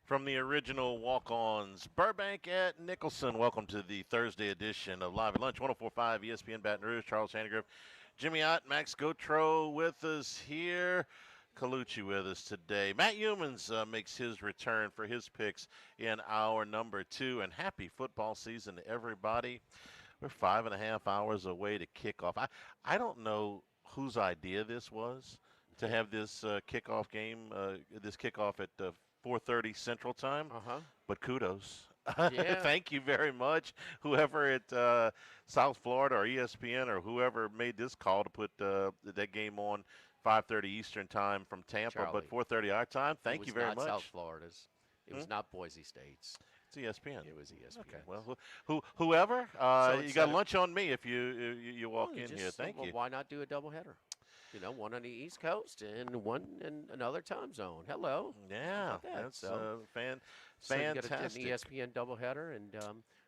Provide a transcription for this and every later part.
From the original Walk-Ons, Burbank at Nicholson. Welcome to the Thursday edition of Live at Lunch, 104.5 ESPN Baton Rouge. Charles Handegriff, Jimmy Ott, Max Gotro with us here. Colucci with us today. Matt Humans makes his return for his picks in hour number 2. And happy football season to everybody. We're 5.5 hours away to kickoff. I don't know whose idea this was to have this kickoff game, this kickoff at 4:30 Central Time. But kudos. Yeah. Thank you very much, whoever at South Florida or ESPN or whoever made this call to put that game on 5:30 Eastern Time from Tampa, Charlie, but 4:30 our time. Thank you very It was much. not South Florida's. It was not Boise State's. It's ESPN. It was ESPN. Okay. Well, whoever, you got lunch on me if you walk in here. Thank you. Why not do a doubleheader? You know, one on the East Coast and one in another time zone. Hello. Yeah, that's fantastic. So you got an ESPN doubleheader and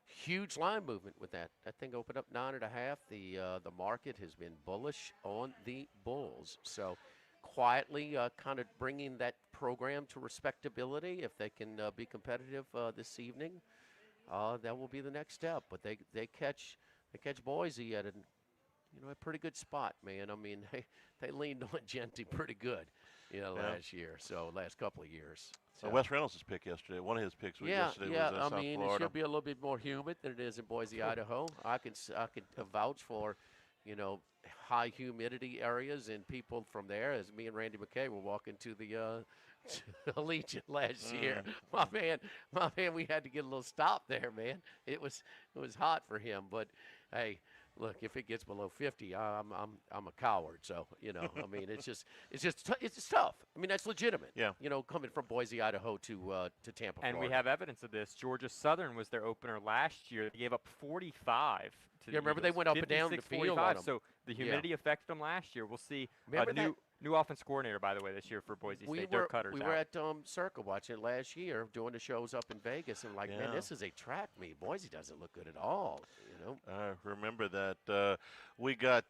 huge line movement with that. That thing opened up 9.5. The market has been bullish on the Bulls. So quietly kind of bringing that program to respectability. If they can be competitive this evening, that will be the next step. But they catch Boise at a pretty good spot, man. I mean, they leaned on Genty pretty good, last year. So last couple of years. So Wes Reynolds' pick yesterday. One of his picks yesterday was South Florida. It should be a little bit more humid than it is in Boise, Idaho. I can vouch for, high humidity areas and people from there. As me and Randy McKay were walking to the Allegiant last year, my man, we had to get a little stop there, man. It was hot for him, but hey. Look, if it gets below 50, I'm a coward. So I mean, it's tough. I mean, that's legitimate. Yeah. Coming from Boise, Idaho to Tampa, and Florida. we have evidence of this. Georgia Southern was their opener last year. They gave up 45 to the remember Eagles. they went up and down the field on them. So the humidity affected them last year. We'll see. New offense coordinator, by the way, this year for Boise State. Dirk Cutter's we out. were at Circa watching it last year, doing the shows up in Vegas, and man, this is a track meet. Boise doesn't look good at all. I remember that. We got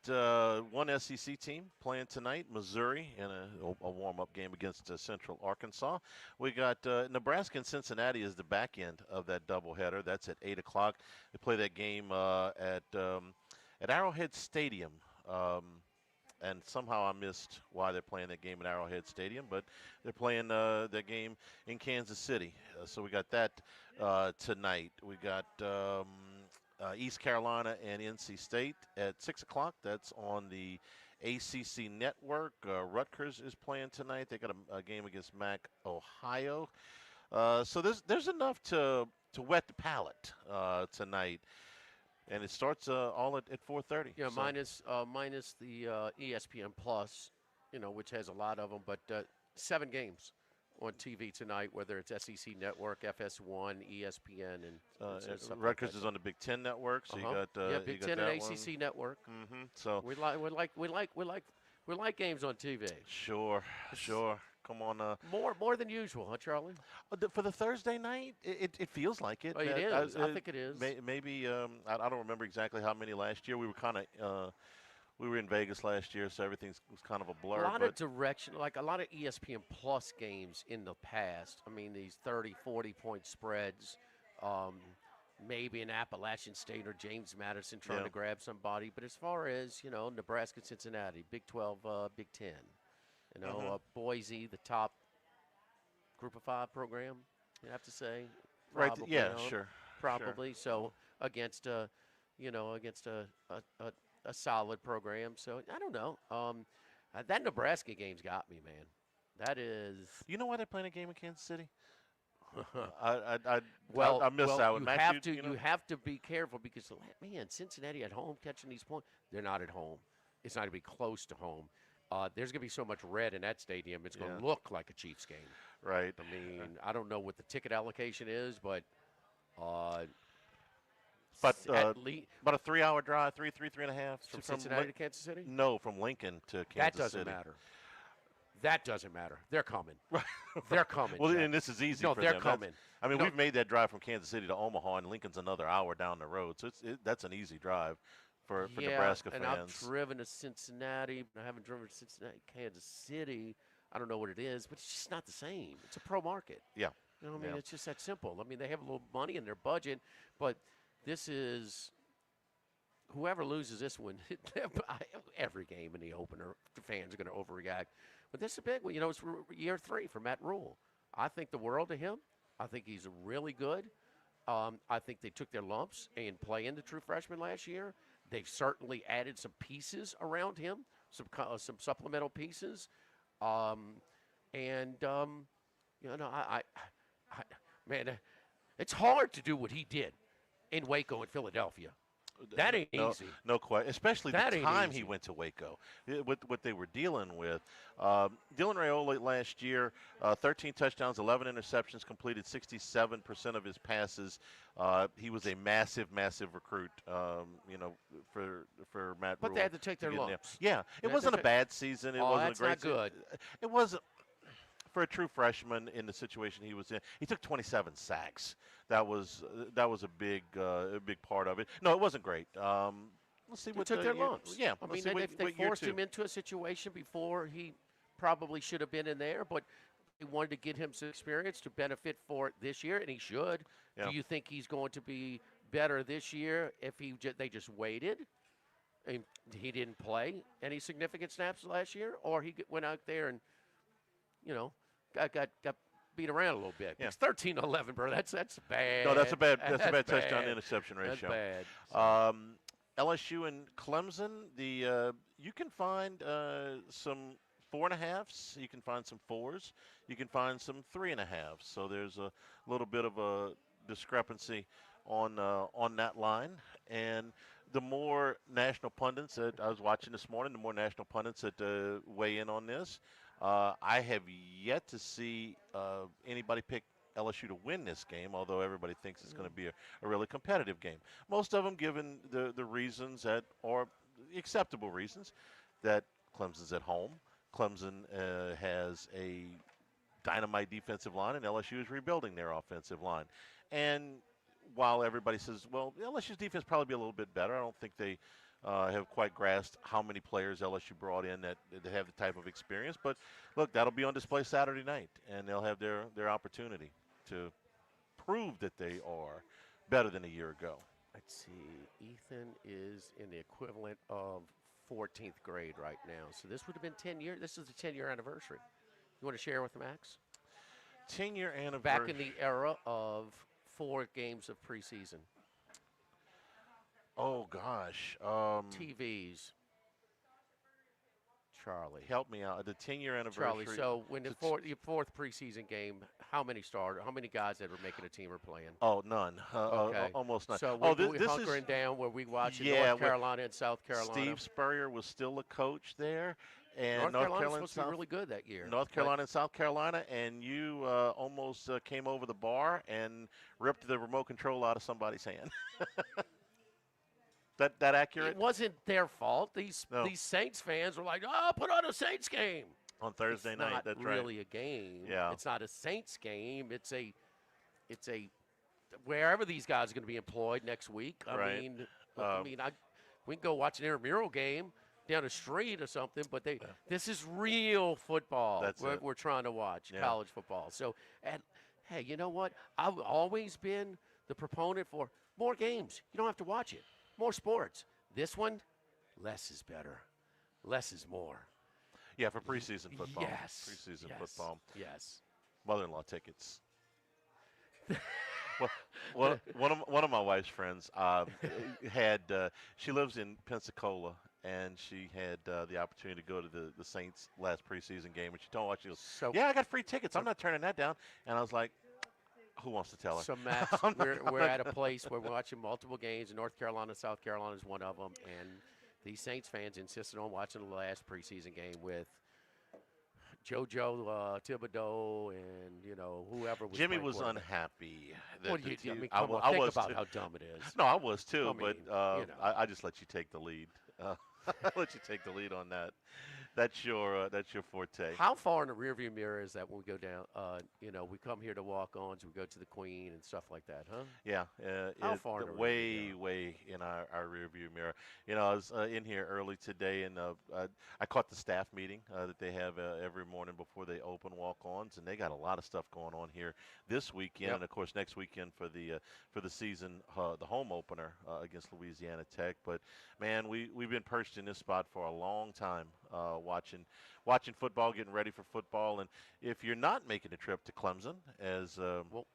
one SEC team playing tonight, Missouri, in a warm-up game against Central Arkansas. We got Nebraska and Cincinnati is the back end of that doubleheader. That's at 8 o'clock. They play that game at Arrowhead Stadium. And somehow I missed why they're playing that game at Arrowhead Stadium, but they're playing that game in Kansas City. So we got that tonight. We got East Carolina and NC State at 6 o'clock. That's on the ACC network. Rutgers is playing tonight. They got a game against MAC Ohio. So there's enough to wet the palate tonight. And it starts all at 4:30. Yeah, minus the ESPN Plus, which has a lot of them, but 7 games on TV tonight, whether it's SEC Network, FS1, ESPN, and Rutgers is on the Big Ten Network, so you got Big you Ten got and that ACC Network. Mm-hmm. So we like games on TV. Sure. Come on. More than usual, huh, Charlie? For the Thursday night, it feels like it. Oh, it is. I think it is. Maybe I don't remember exactly how many last year. We were kind of we were in Vegas last year, so everything was kind of a blur. A lot of direction, like a lot of ESPN Plus games in the past. I mean, these 30, 40-point spreads. Maybe an Appalachian State or James Madison trying to grab somebody. But as far as, Nebraska, Cincinnati, Big 12, Big 10. Boise, the top Group of 5 program, you have to say. Probably, right? Yeah, sure. Probably. Sure. So against a solid program. So I don't know. That Nebraska game's got me, man. That is. You know why they're playing a game in Kansas City? I missed that one. You have to be careful because man, Cincinnati at home catching these points. They're not at home. It's not going to be close to home. There's going to be so much red in that stadium, it's going to look like a Chiefs game. Right. I mean, I don't know what the ticket allocation is, but about a 3-hour drive, three and a half. From Cincinnati to Kansas City? No, from Lincoln to Kansas City. That doesn't matter. They're coming. They're coming. Well, and this is easy for them. No, they're coming. We've made that drive from Kansas City to Omaha, and Lincoln's another hour down the road. So that's an easy drive for Nebraska fans. And I've driven to Cincinnati. I haven't driven to Cincinnati, Kansas City. I don't know what it is, but it's just not the same. It's a pro market. Yeah. You know, I mean, it's just that simple. I mean, they have a little money in their budget, but this is whoever loses this one, every game in the opener, the fans are going to overreact. But this is a big one. You know, it's year 3 for Matt Rule. I think the world of him. I think he's really good. I think they took their lumps in playing the true freshman last year. They've certainly added some pieces around him, some supplemental pieces. You know, man, it's hard to do what he did in Waco and Philadelphia. That ain't easy. No question. Especially that the time he went to Waco, what they were dealing with. Dylan Raiola last year, 13 touchdowns, 11 interceptions, completed 67% of his passes. He was a massive recruit. You know, for Matt. But Rule they had to take their lumps. Yeah, it wasn't a bad season. It wasn't a great. That's not good. It wasn't. For a true freshman in the situation he was in, he took 27 sacks. That was a big part of it. No, it wasn't great. Let's see what took their lumps. Yeah, I mean, they forced him into a situation before he probably should have been in there, but they wanted to get him some experience to benefit for it this year, and he should. Yeah. Do you think he's going to be better this year if they just waited and he didn't play any significant snaps last year, or he went out there and, you know, got beat around a little bit? Yeah. It's 13-11, bro. That's bad. No, that's a bad touchdown interception ratio. That's bad. LSU and Clemson. You can find some 4.5s. You can find some 4s. You can find some 3.5s. So there's a little bit of a discrepancy on that line. And the more national pundits that I was watching this morning, the more national pundits that weigh in on this. I have yet to see anybody pick LSU to win this game, although everybody thinks it's going to be a really competitive game. Most of them given the reasons that are acceptable reasons that Clemson's at home. Clemson has a dynamite defensive line, and LSU is rebuilding their offensive line. And while everybody says, well, LSU's defense probably be a little bit better, I don't think they have quite grasped how many players LSU brought in that have the type of experience. But, look, that'll be on display Saturday night, and they'll have their opportunity to prove that they are better than a year ago. Let's see. Ethan is in the equivalent of 14th grade right now. So this would have been 10 years. This is the 10-year anniversary. You want to share with Max? 10-year anniversary. Back in the era of 4 games of preseason. Oh, gosh. TVs. Charlie. Help me out. The 10-year anniversary. Charlie, so when your fourth preseason game, how many guys that were making a team are playing? Oh, none. Okay. Almost none. So this hunkering down where we watching North Carolina and South Carolina. Steve Spurrier was still a coach there. And North Carolina was supposed to be really good that year. North Carolina and South Carolina, and you almost came over the bar and ripped the remote control out of somebody's hand. That accurate? It wasn't their fault. These Saints fans were like, put on a Saints game. On Thursday night, that's right. It's not really a game. Yeah. It's not a Saints game. It's a wherever these guys are going to be employed next week. I mean, we can go watch an intramural game down the street or something, but this is real football. We're trying to watch, college football. So, and hey, you know what? I've always been the proponent for more games. You don't have to watch it. More sports. This one, less is better. Less is more. Yeah, for preseason football. Yes. Preseason football. Yes. Mother-in-law tickets. Well, one of my wife's friends she lives in Pensacola, and she had the opportunity to go to the Saints last preseason game, and she told me, she goes, yeah, I got free tickets. I'm not turning that down. And I was like, who wants to tell her? So, Max, we're at a place where we're watching multiple games, and North Carolina, South Carolina is one of them, and these Saints fans insisted on watching the last preseason game with JoJo Thibodeau and, whoever was Jimmy was unhappy. What do you think about how dumb it is. No, I was too, but I just let you take the lead. I let you take the lead on that that's your forte. How far in the rearview mirror is that when we go down? We come here to walk-ons, we go to the Queen and stuff like that, huh? Yeah, How far in the rearview way, mirror? way in our rear view mirror. I was in here early today, and I caught the staff meeting that they have every morning before they open walk-ons, and they got a lot of stuff going on here this weekend, Yep. and of course next weekend for the season, the home opener against Louisiana Tech. But man, we've been perched in this spot for a long time, watching football, getting ready for football, and if you're not making a trip to Clemson, Well,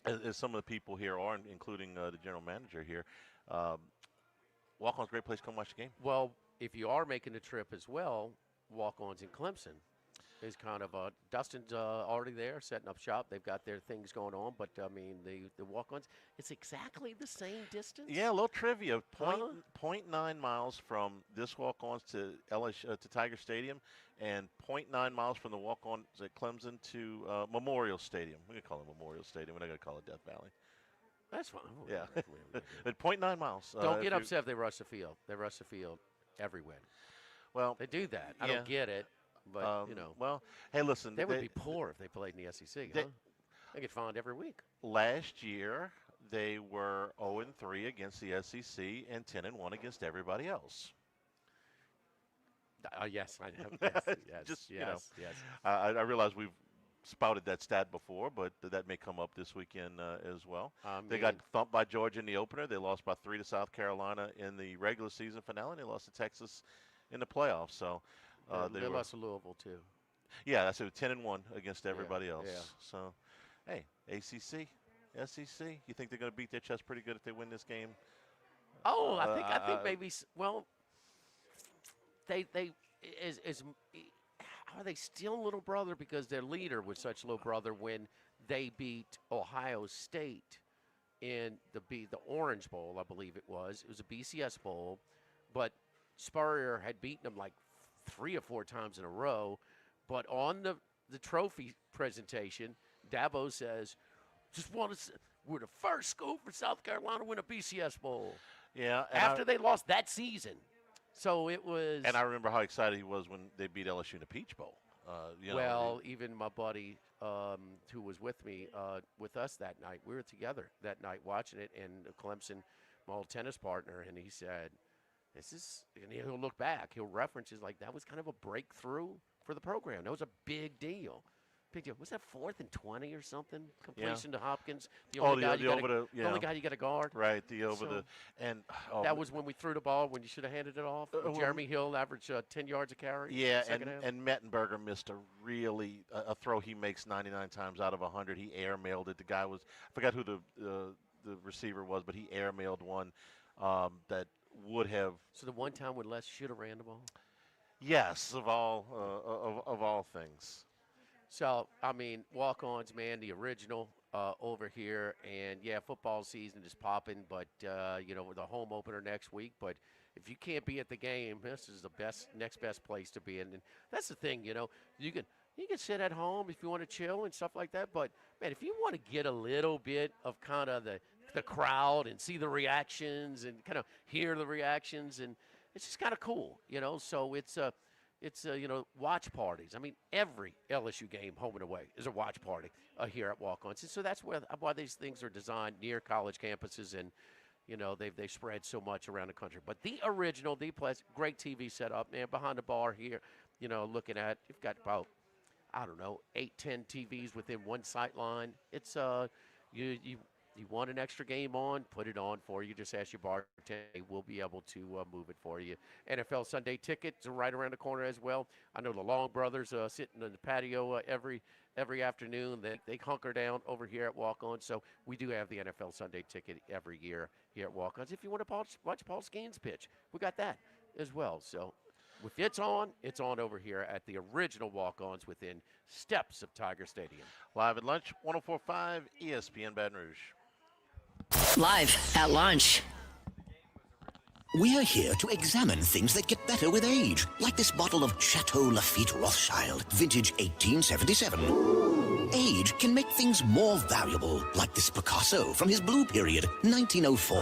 as some of the people here are, including the general manager here, um, Walk-on's a great place to come watch the game. well, if you are making the trip as well, walk-ons in Clemson is kind of Dustin's already there setting up shop. They've got their things going on, but I mean the walk-ons, it's exactly the same distance. Yeah, a little trivia. Huh? 0.9 miles from this walk-ons to LSU, to Tiger Stadium, and 0.9 miles from the walk-ons at Clemson to Memorial Stadium. We're going to call it Memorial Stadium. We're not going to call it Death Valley. That's fine. Yeah. But 0.9 miles. Don't if get you- upset if they rush the field. They rush the field every win. Well, They do that. I Yeah. don't get it, but Well, hey, listen. they would be poor if they played in the SEC. they- Huh? They get fined every week. Last year, they were 0-3 against the SEC and 10-1 against everybody else. Yes, I know. Yes, yes, Just, yes, yes. I realize we've spouted that stat before, but that may come up this weekend as well. They got thumped by Georgia in the opener. They lost by 3 to South Carolina in the regular season finale, and they lost to Texas in the playoffs. So they lost to Louisville too. yeah, that's it. 10-1 against everybody else. yeah. So, hey, ACC, SEC. You think they're going to beat their chest pretty good if they win this game? Oh, I think maybe. Well, they is are they still little brother because their leader was such little brother when they beat Ohio State in the Orange Bowl, I believe it was. It was a BCS bowl, but Spurrier had beaten them like 3 or 4 times in a row. But on the trophy presentation, Dabo says, "Just want to. We're the first school for South Carolina to win a BCS bowl." Yeah. And After they lost that season. So it was. And I remember how excited he was when they beat LSU in the Peach Bowl. Even my buddy who was with me, with us that night, we were together that night watching it, and Clemson, my old tennis partner, and he said, "This is," and he'll look back, he'll reference, is like, that was kind of a breakthrough for the program. That was a big deal. Big deal. Was that 4th and 20 or something? Completion to Hopkins. The only guy you got to guard. Right, That was when we threw the ball when you should have handed it off. Jeremy Hill averaged 10 yards a carry. Yeah, second half. and Mettenberger missed a throw he makes 99 times out of 100. He airmailed it. The guy was, I forgot who the receiver was, but he airmailed one that would have. So the one time when Les should have ran the ball. Yes, of all things. So, I mean, walk-ons, man, the original over here. And, yeah, football season is popping, but, the home opener next week. But if you can't be at the game, this is the next best place to be in. And that's the thing, you can sit at home if you want to chill and stuff like that. But, man, if you want to get a little bit of kind of the crowd and see the reactions and kind of hear the reactions, and it's just kind of cool, So it's watch parties. I mean, every LSU game, home and away, is a watch party here at Walk-Ons. And so that's why these things are designed near college campuses, and they've spread so much around the country. But the original, the place, great TV setup, man. Behind the bar here, looking at, you've got about 8, 10 TVs within one sight line. It's you want an extra game on, put it on for you. Just ask your bartender. We'll be able to move it for you. NFL Sunday tickets are right around the corner as well. I know the Long brothers sitting in the patio every afternoon. They hunker down over here at Walk-On. So we do have the NFL Sunday ticket every year here at Walk-Ons. If you want to watch Paul Skeens pitch, we got that as well. So if it's on over here at the original Walk-Ons within steps of Tiger Stadium. Live at lunch, 104.5 ESPN Baton Rouge. Live at lunch. We're here to examine things that get better with age, like this bottle of Chateau Lafite Rothschild, vintage 1877. age can make things more valuable, like this Picasso from his Blue Period, 1904.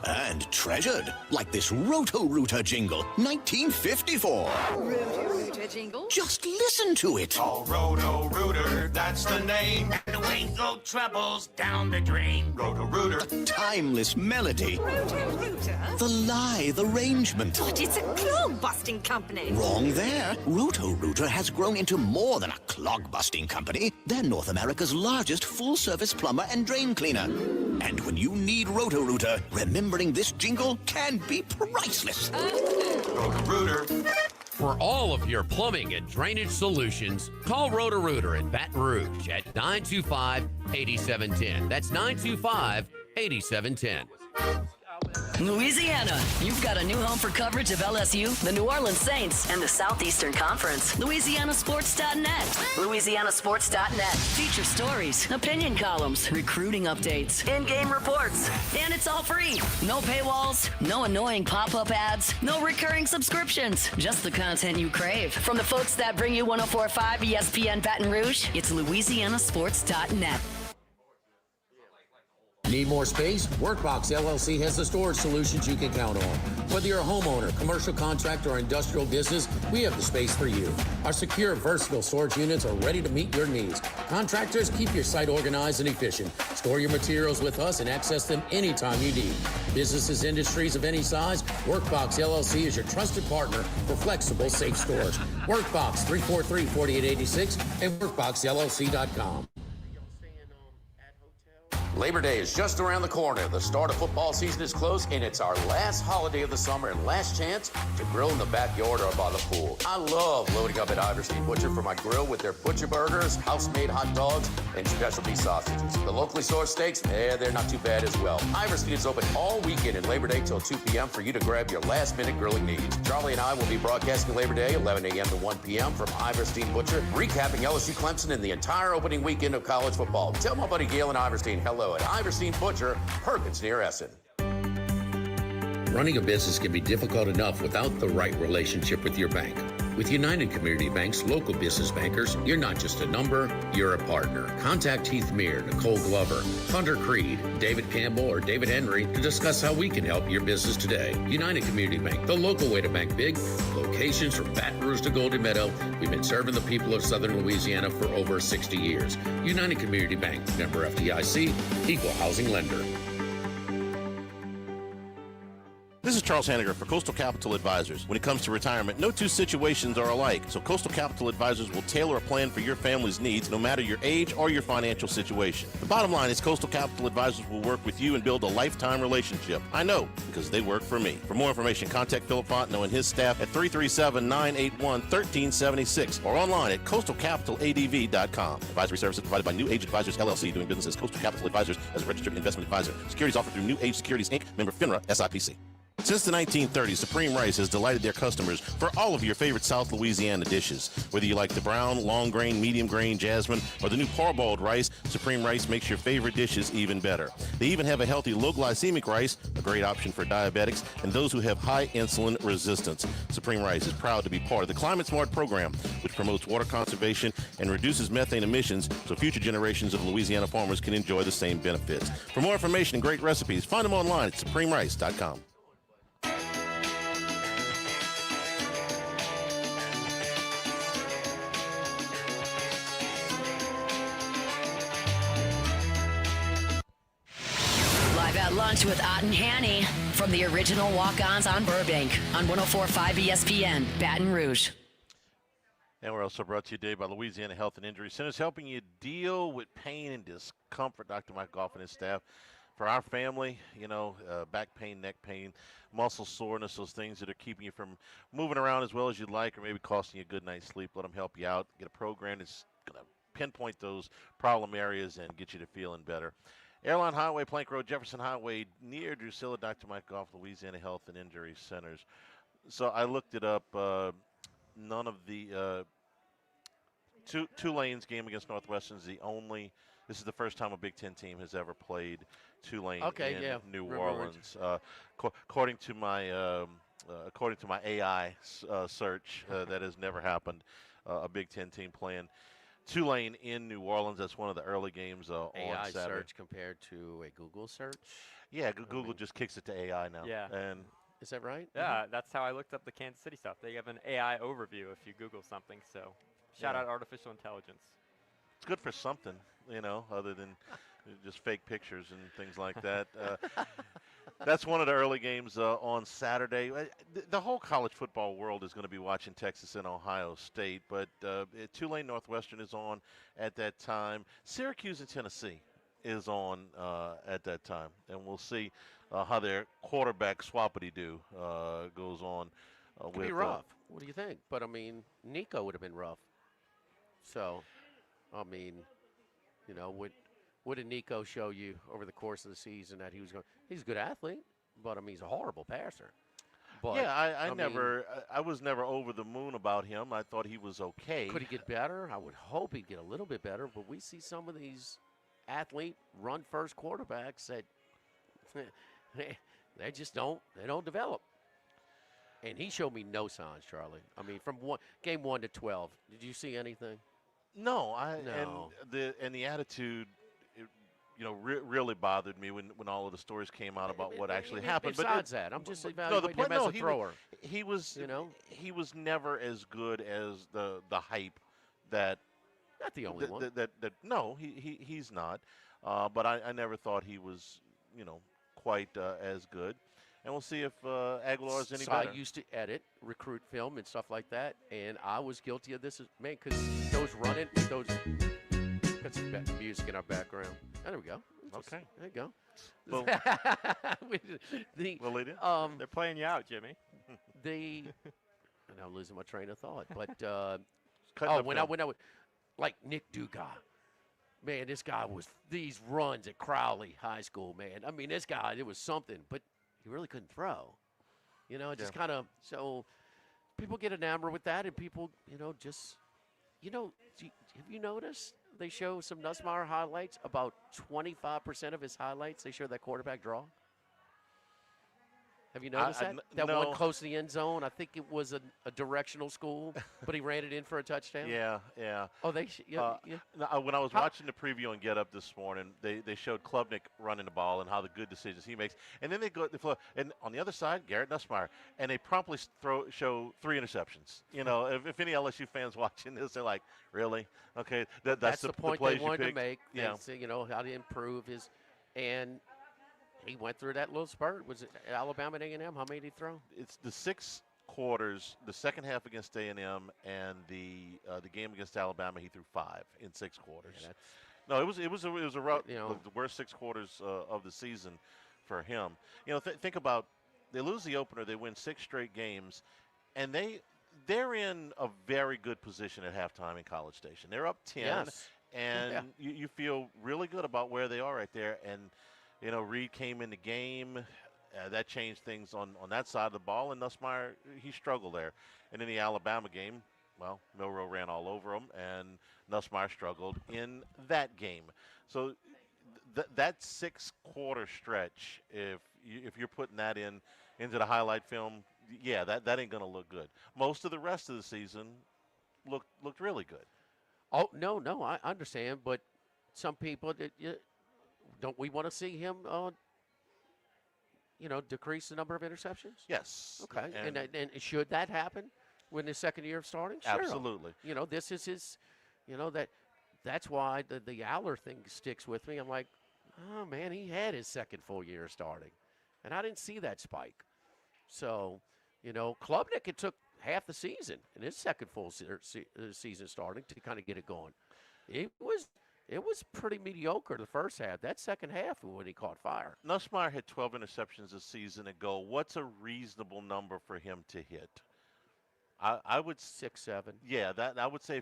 And treasured, like this Roto-Rooter jingle, 1954. Roto-Rooter jingle? Just listen to it. Oh, Roto-Rooter, that's the name. And away go troubles down the drain. Roto-Rooter. A timeless melody. Roto-Rooter? The lithe arrangement. But it's a clog-busting company. Wrong there. Roto-Rooter has grown into more than a clog-busting company. They're North America's largest full-service plumber and drain cleaner. And when you need Roto-Rooter, remembering this jingle can be priceless. Roto-Rooter. For all of your plumbing and drainage solutions, call Roto-Rooter in Baton Rouge at 925-8710. That's 925-8710. Louisiana, you've got a new home for coverage of LSU, the New Orleans Saints, and the Southeastern Conference. LouisianaSports.net. LouisianaSports.net. Feature stories, opinion columns, recruiting updates, in-game reports. And it's all free. No paywalls, no annoying pop-up ads, no recurring subscriptions. Just the content you crave. From the folks that bring you 104.5 ESPN Baton Rouge, it's LouisianaSports.net. Need more space? Workbox LLC has the storage solutions you can count on. Whether you're a homeowner, commercial contractor, or industrial business, we have the space for you. Our secure, versatile storage units are ready to meet your needs. Contractors, keep your site organized and efficient. Store your materials with us and access them anytime you need. Businesses, industries of any size, Workbox LLC is your trusted partner for flexible, safe storage. Workbox 343-4886 and workboxllc.com. Labor Day is just around the corner. The start of football season is close, and it's our last holiday of the summer and last chance to grill in the backyard or by the pool. I love loading up at Iverstein Butcher for my grill with their butcher burgers, house-made hot dogs, and specialty sausages. The locally sourced steaks, they're not too bad as well. Iverstein is open all weekend and Labor Day till 2 p.m. for you to grab your last-minute grilling needs. Charlie and I will be broadcasting Labor Day 11 a.m. to 1 p.m. from Iverstein Butcher, recapping LSU-Clemson and the entire opening weekend of college football. Tell my buddy Galen Iverstein hello at Iverstein Butcher, Perkins near Essen. Running a business can be difficult enough without the right relationship with your bank. With United Community Bank's local business bankers, you're not just a number, you're a partner. Contact Heath Meir, Nicole Glover, Hunter Creed, David Campbell, or David Henry to discuss how we can help your business today. United Community Bank, the local way to bank big. Locations from Baton Rouge to Golden Meadow. We've been serving the people of Southern Louisiana for over 60 years. United Community Bank, member FDIC, equal housing lender. This is Charles Hanniger for Coastal Capital Advisors. When it comes to retirement, no two situations are alike, so Coastal Capital Advisors will tailor a plan for your family's needs, no matter your age or your financial situation. The bottom line is Coastal Capital Advisors will work with you and build a lifetime relationship. I know, because they work for me. For more information, contact Philip Fontenot and his staff at 337-981-1376 or online at coastalcapitaladv.com. Advisory services provided by New Age Advisors, LLC, doing business as Coastal Capital Advisors as a registered investment advisor. Securities offered through New Age Securities, Inc., member FINRA, SIPC. Since the 1930s, Supreme Rice has delighted their customers for all of your favorite South Louisiana dishes. Whether you like the brown, long grain, medium grain, jasmine, or the new parboiled rice, Supreme Rice makes your favorite dishes even better. They even have a healthy low glycemic rice, a great option for diabetics and those who have high insulin resistance. Supreme Rice is proud to be part of the Climate Smart program, which promotes water conservation and reduces methane emissions so future generations of Louisiana farmers can enjoy the same benefits. For more information and great recipes, find them online at supremerice.com. At lunch with Ott and Hanny from the original Walkons on Burbank on 104.5 ESPN, Baton Rouge. And we're also brought to you today by Louisiana Health and Injury Centers, helping you deal with pain and discomfort. Dr. Mike Goff and his staff. For our family, back pain, neck pain, muscle soreness, those things that are keeping you from moving around as well as you'd like or maybe costing you a good night's sleep, let them help you out. Get a program that's going to pinpoint those problem areas and get you to feeling better. Airline Highway, Plank Road, Jefferson Highway, near Drusilla, Dr. Mike Goff, Louisiana Health and Injury Centers. So I looked it up. None of the Tulane's game against Northwestern is the only. This is the first time a Big Ten team has ever played Tulane in New Orleans. According to my AI search, that has never happened. A Big Ten team playing Tulane in New Orleans. That's one of the early games on AI Saturday. search compared to a Google search. Yeah, Google just kicks it to AI now. Yeah. And is that right? Yeah, that's how I looked up the Kansas City stuff. They have an AI overview if you Google something. So shout out artificial intelligence. it's good for something, other than just fake pictures and things like that. That's one of the early games on Saturday. The whole college football world is going to be watching Texas and Ohio State, but Tulane Northwestern is on at that time. Syracuse and Tennessee is on at that time, and we'll see how their quarterback swappity-do goes on. Could be rough. What do you think? But, I mean, Nico would have been rough. So, I mean, what did Nico show you over the course of the season that he was going? He's a good athlete, but I mean he's a horrible passer. But yeah, I was never over the moon about him. I thought he was okay. Could he get better? I would hope he'd get a little bit better. But we see some of these athlete run first quarterbacks that they just don't develop. And he showed me no signs, Charlie. I mean, from game 1 to 12, did you see anything? No, No. and the attitude. Really bothered me when all of the stories came out about what actually happened. Besides that, I'm just evaluating him as a thrower. He was never as good as the hype that. Not the only one. No, he's not. But I never thought he was quite as good. And we'll see if Aguilar's any better. I used to edit, recruit film, and stuff like that, and I was guilty of this, man, because those running, got some music in our background. Oh, there we go. Okay. There you go. Well, they're playing you out, Jimmy. And I'm losing my train of thought. But when I would, like Nick Dugas, man, this guy was these runs at Crowley High School, man. I mean, this guy, it was something, but he really couldn't throw. Just kind of so people get enamored with that, and people, just. Have you noticed they show some Nussmeier highlights? About 25% of his highlights, they show that quarterback draw. Have you noticed that? That no. one close to the end zone, I think it was a directional school, but he ran it in for a touchdown. Yeah. Oh, When I was watching the preview on Get Up this morning, they showed Klubnik running the ball and how the good decisions he makes. And then they go and on the other side, Garrett Nussmeier, and they promptly show 3 interceptions. If any LSU fans watching this, they're like, really? Okay, that's the point plays they wanted to make. Yeah. How to improve his and. He went through that little spurt. Was it Alabama and A&M? How many did he throw? It's the 6 quarters, the second half against A&M, and the game against Alabama. He threw 5 in 6 quarters. Yeah, no, it was a rough, the worst 6 quarters of the season for him. Think about they lose the opener, they win 6 straight games, and they're in a very good position at halftime in College Station. They're up 10, and you feel really good about where they are right there. And Reed came in the game. That changed things on that side of the ball, and Nussmeier, he struggled there. And in the Alabama game, well, Milroe ran all over him, and Nussmeier struggled in that game. So that 6-quarter stretch, if you're putting that into the highlight film, yeah, that ain't going to look good. Most of the rest of the season looked really good. Oh, no, I understand, but some people don't we want to see him, decrease the number of interceptions? Yes. Okay. And should that happen when his second year of starting? Sure. Absolutely. This is his, that's why the Aller thing sticks with me. I'm like, oh, man, he had his second full year of starting. And I didn't see that spike. So, Klubnik, it took half the season in his second full season starting to kind of get it going. It was pretty mediocre the first half. That second half when he caught fire. Nussmeier had 12 interceptions this season ago. What's a reasonable number for him to hit? I would 6, 7. Yeah, that I would say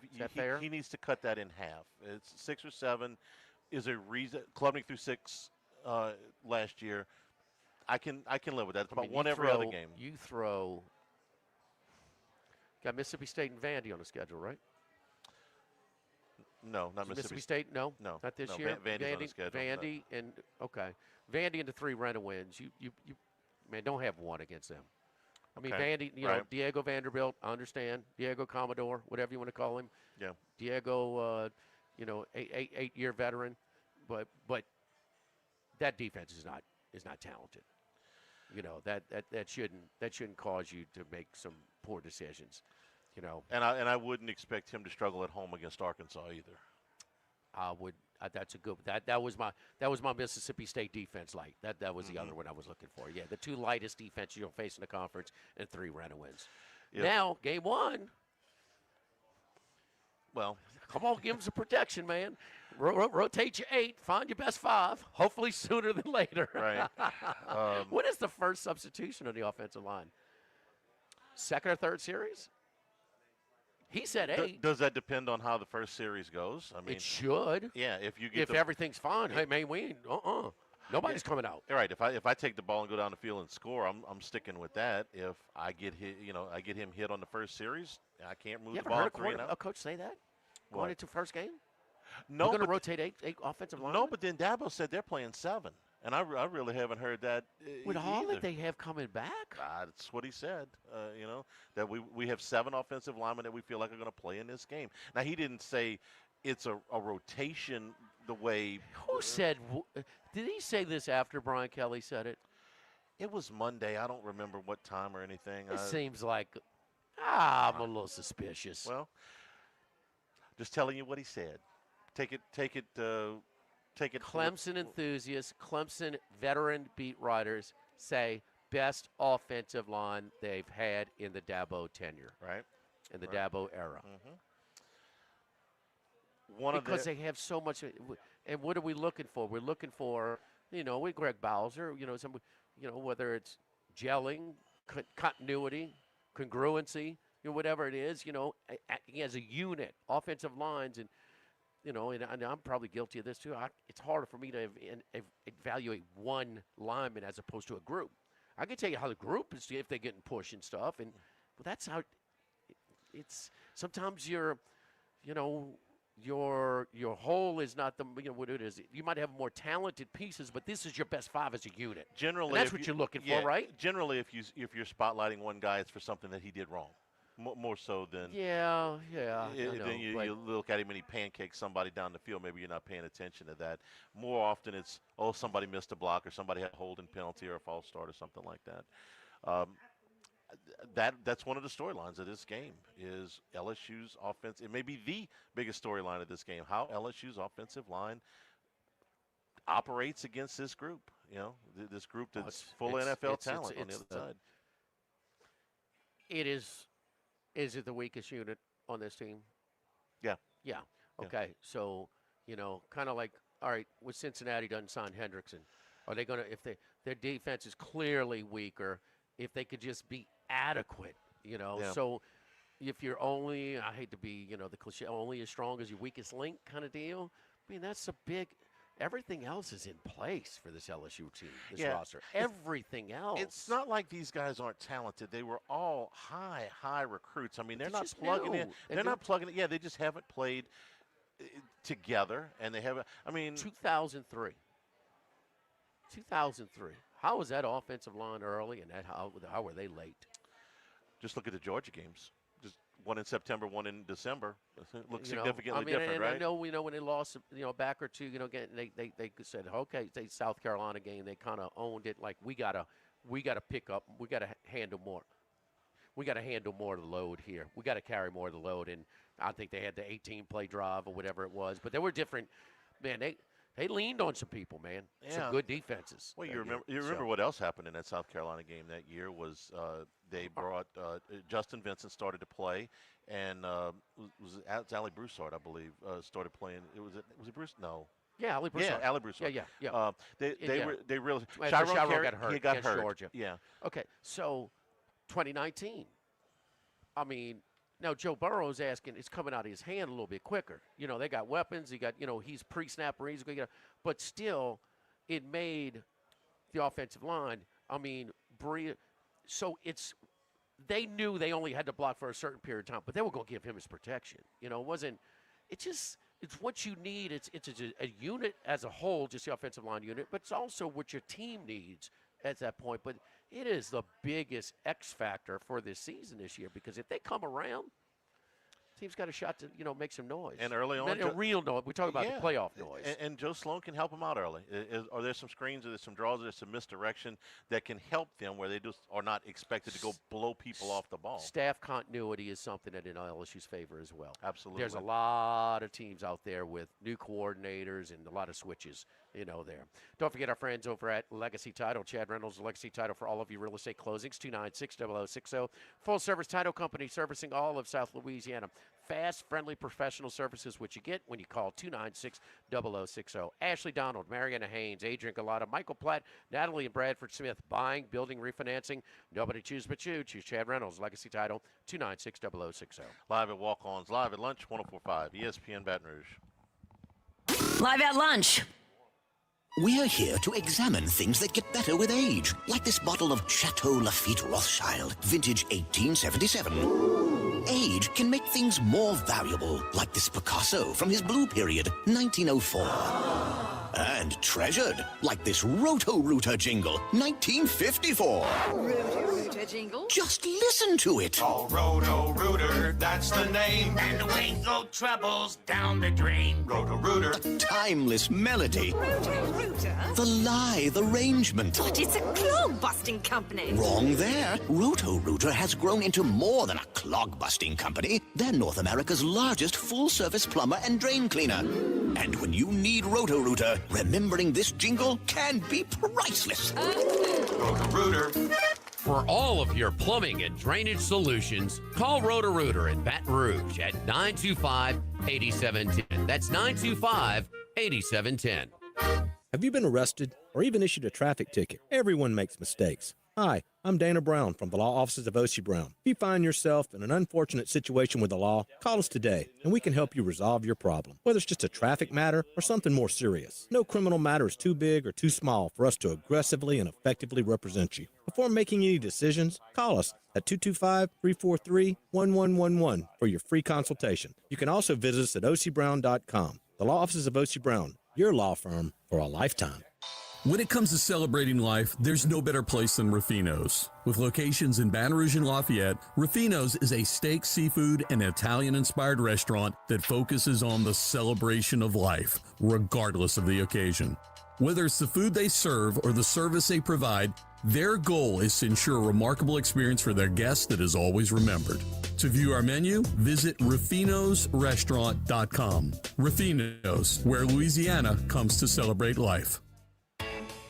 he needs to cut that in half. It's 6 or 7 is a reason. Klubnik threw 6 last year. I can live with that. It's about one every other game. You got Mississippi State and Vandy on the schedule, right? No, not Mississippi State. No, no, not this no, year. Vandy's on the schedule. Vandy and okay, Vandy and the 3 rental wins. You man, don't have one against them. I mean, Okay. Vandy, you know, Right. Diego Vanderbilt, I understand. Diego Commodore, whatever you want to call him. Yeah. Diego, you know, eight-year veteran, but that defense is not talented. You know, that shouldn't cause you to make some poor decisions. You know, And I wouldn't expect him to struggle at home against Arkansas either. I would. That's a good. That was my Mississippi State defense. Like that was the other one I was looking for. Yeah, the two lightest defenses you'll face in the conference, and 3 random wins. Yep. Now, game 1. Well, Come on, give them some protection, man. Rotate your 8, find your best 5. Hopefully sooner than later. Right. When is the first substitution on the offensive line? Second or third series? He said 8. Does that depend on how the first series goes? I mean, It should. yeah. If you get If everything's fine, hey man, we ain't. Nobody's coming out. All right. If I take the ball and go down the field and score, I'm sticking with that. If I get hit, I get him hit on the first series, I can't move You the ever heard ball 3 and a out. coach say that? What? Going into first game? No, We're going to but- rotate eight offensive linemen? No, but then Dabo said they're playing 7, and I really haven't heard that. With all either. that they have coming back? That's what he said. That we have 7 offensive linemen that we feel like are going to play in this game. Now he didn't say it's a rotation the way. Who said? Did he say this after Brian Kelly said it? It was Monday. I don't remember what time or anything. It seems like I'm a little suspicious. Well, just telling you what he said. Take it. Clemson enthusiasts, Clemson veteran beat writers say best offensive line they've had in the Dabo tenure, Right. in the Right. Dabo era. Because They have so much. And what are we looking for? We're looking for, with Greg Bowser, whether it's gelling, continuity, congruency, whatever it is, as a unit, offensive lines, and and I'm probably guilty of this too. It's harder for me to evaluate one lineman as opposed to a group. I can tell you how the group is if they're getting pushed and stuff, but that's how it's. Sometimes your whole is not what it is. You might have more talented pieces, but this is your best 5 as a unit. generally, And that's if what you- you're looking yeah, for, right? Generally, if you're spotlighting one guy, it's for something that he did wrong, more so than. Yeah. I know, Then you but- look at him and he pancakes somebody down the field. Maybe you're not paying attention to that. More often it's, somebody missed a block or somebody had a holding penalty or a false start or something like that. That's one of the storylines of this game is LSU's offense. It may be the biggest storyline of this game, how LSU's offensive line operates against this group. This group that's full of NFL talent on the other side. It is. Is it the weakest unit on this team? Yeah. Yeah. Okay. So, kind of like, all right, with Cincinnati doesn't sign Hendrickson, are they going to, if their defense is clearly weaker, if they could just be adequate, Yeah. So if you're only, I hate to be, the cliche, only as strong as your weakest link kind of deal, I mean, that's a big, everything else is in place for this LSU team, this Yeah. roster. Everything else. It's not like these guys aren't talented. They were all high recruits. I mean, they're They're not just plugging new. in. And They're they're- not plugging in. Yeah, they just haven't played together, and they haven't. I mean, 2003. 2003. How was that offensive line early, and how were they late? just look at the Georgia games. Just one in September, one in December. Looks You know, significantly I mean, different, and right? I know when they lost, a back or two, again, they said, okay, say South Carolina game, they kind of owned it. Like we gotta pick up, we gotta handle more. We got to handle more of the load here. We got to carry more of the load, and I think they had the 18-play drive or whatever it was. But they were different. Man, they leaned on some people, man. Yeah. Some good defenses. Well, that you year. remember So- what else happened in that South Carolina game that year was they brought Justin Vincent started to play, and was Allie Broussard, I believe, started playing. Was it Bruce? No. Yeah, Ali Broussard. Yeah, Allie Broussard. Yeah. They Yeah. they really Well, Chiron Chiron Carey, got hurt he got against hurt. Georgia. Yeah. Okay, so 2019. I mean, now Joe Burrow's asking, it's coming out of his hand a little bit quicker. They got weapons. He got, he's pre-snapper. He's going to get, but still, it made the offensive line. I mean, so they knew they only had to block for a certain period of time, but they were going to give him his protection. It's what you need. It's a unit as a whole, just the offensive line unit, but it's also what your team needs at that point. But it is the biggest X factor for this season this year because if they come around, team's got a shot to, make some noise. And early on, a real noise. We talk about the playoff noise. And Joe Sloan can help them out early. Are there some screens, or there's some draws, or there's some misdirection that can help them where they just are not expected to go blow people off the ball? Staff continuity is something that in LSU's favor as well. Absolutely. There's a lot of teams out there with new coordinators and a lot of switches, there. Don't forget our friends over at Legacy Title. Chad Reynolds, Legacy Title for all of your real estate closings, 296-0060. Full-service title company servicing all of South Louisiana. Fast, friendly, professional services, which you get when you call 296-0060. Ashley Donald, Mariana Haynes, Adrian Galata, Michael Platt, Natalie and Bradford Smith. Buying, building, refinancing. Nobody choose but you. Choose Chad Reynolds, Legacy Title, 296-0060. Live at Walk-Ons, live at lunch, 104.5, ESPN Baton Rouge. Live at lunch. We're here to examine things that get better with age, like this bottle of Chateau Lafite Rothschild, vintage 1877. Age can make things more valuable, like this Picasso from his blue period, 1904. And treasured, like this Roto-Rooter jingle, 1954. Roto-Rooter jingle. Just listen to it. Oh, Roto-Rooter, that's the name. And away go troubles down the drain. Roto-Rooter. A timeless melody. Roto-Rooter? The lithe arrangement. But it's a clog-busting company. Wrong there. Roto-Rooter has grown into more than a clog-busting company. They're North America's largest full-service plumber and drain cleaner. And when you need Roto-Rooter, remembering this jingle can be priceless. Roto-Rooter. For all of your plumbing and drainage solutions, call Roto-Rooter in Baton Rouge at 925-8710. That's 925-8710. Have you been arrested or even issued a traffic ticket? Everyone makes mistakes. Hi, I'm Dana Brown from the law offices of O.C. Brown. If you find yourself in an unfortunate situation with the law, call us today and we can help you resolve your problem, whether it's just a traffic matter or something more serious. No criminal matter is too big or too small for us to aggressively and effectively represent you. Before making any decisions, call us at 225-343-1111 for your free consultation. You can also visit us at ocbrown.com. The law offices of O.C. Brown, your law firm for a lifetime. When it comes to celebrating life, there's no better place than Ruffino's. With locations in Baton Rouge and Lafayette, Ruffino's is a steak, seafood, and Italian-inspired restaurant that focuses on the celebration of life, regardless of the occasion. Whether it's the food they serve or the service they provide, their goal is to ensure a remarkable experience for their guests that is always remembered. To view our menu, visit ruffinosrestaurant.com. Ruffino's, where Louisiana comes to celebrate life.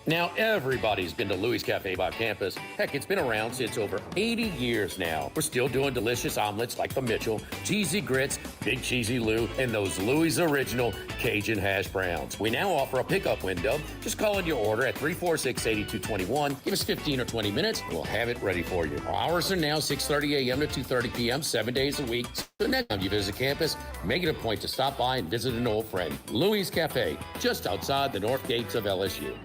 Now, everybody's been to Louis Cafe by campus. Heck, it's been around since over 80 years now. We're still doing delicious omelets like the Mitchell, cheesy grits, Big Cheesy Lou, and those Louis' original Cajun hash browns. We now offer a pickup window. Just call in your order at 346-8221. Give us 15 or 20 minutes, and we'll have it ready for you. Our hours are now 6:30 a.m. to 2:30 p.m., 7 days a week. So next time you visit campus, make it a point to stop by and visit an old friend. Louis Cafe, just outside the north gates of LSU.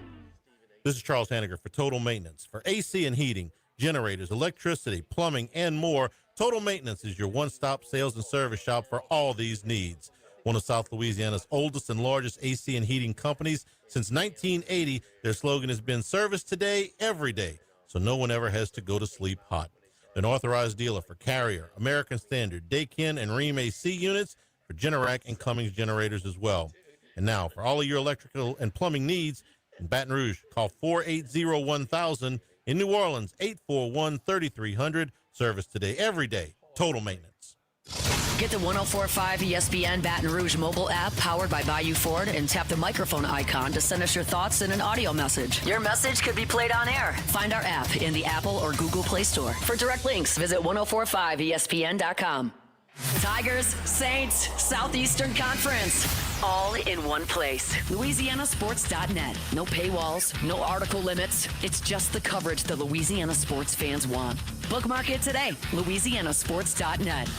This is Charles Hanniger for Total Maintenance. For AC and heating, generators, electricity, plumbing, and more, Total Maintenance is your one-stop sales and service shop for all these needs. One of South Louisiana's oldest and largest AC and heating companies. Since 1980, their slogan has been service today, every day, so no one ever has to go to sleep hot. An authorized dealer for Carrier, American Standard, Daikin, and Rheem AC units, for Generac and Cummings generators as well. And now, for all of your electrical and plumbing needs, in Baton Rouge, call 480-1000. In New Orleans, 841-3300. Service today, every day. Total Maintenance. Get the 104.5 ESPN Baton Rouge mobile app powered by Bayou Ford and tap the microphone icon to send us your thoughts in an audio message. Your message could be played on air. Find our app in the Apple or Google Play Store. For direct links, visit 1045ESPN.com. Tigers, Saints, Southeastern Conference. All in one place. LouisianaSports.net. No paywalls, no article limits. It's just the coverage the Louisiana sports fans want. Bookmark it today. LouisianaSports.net.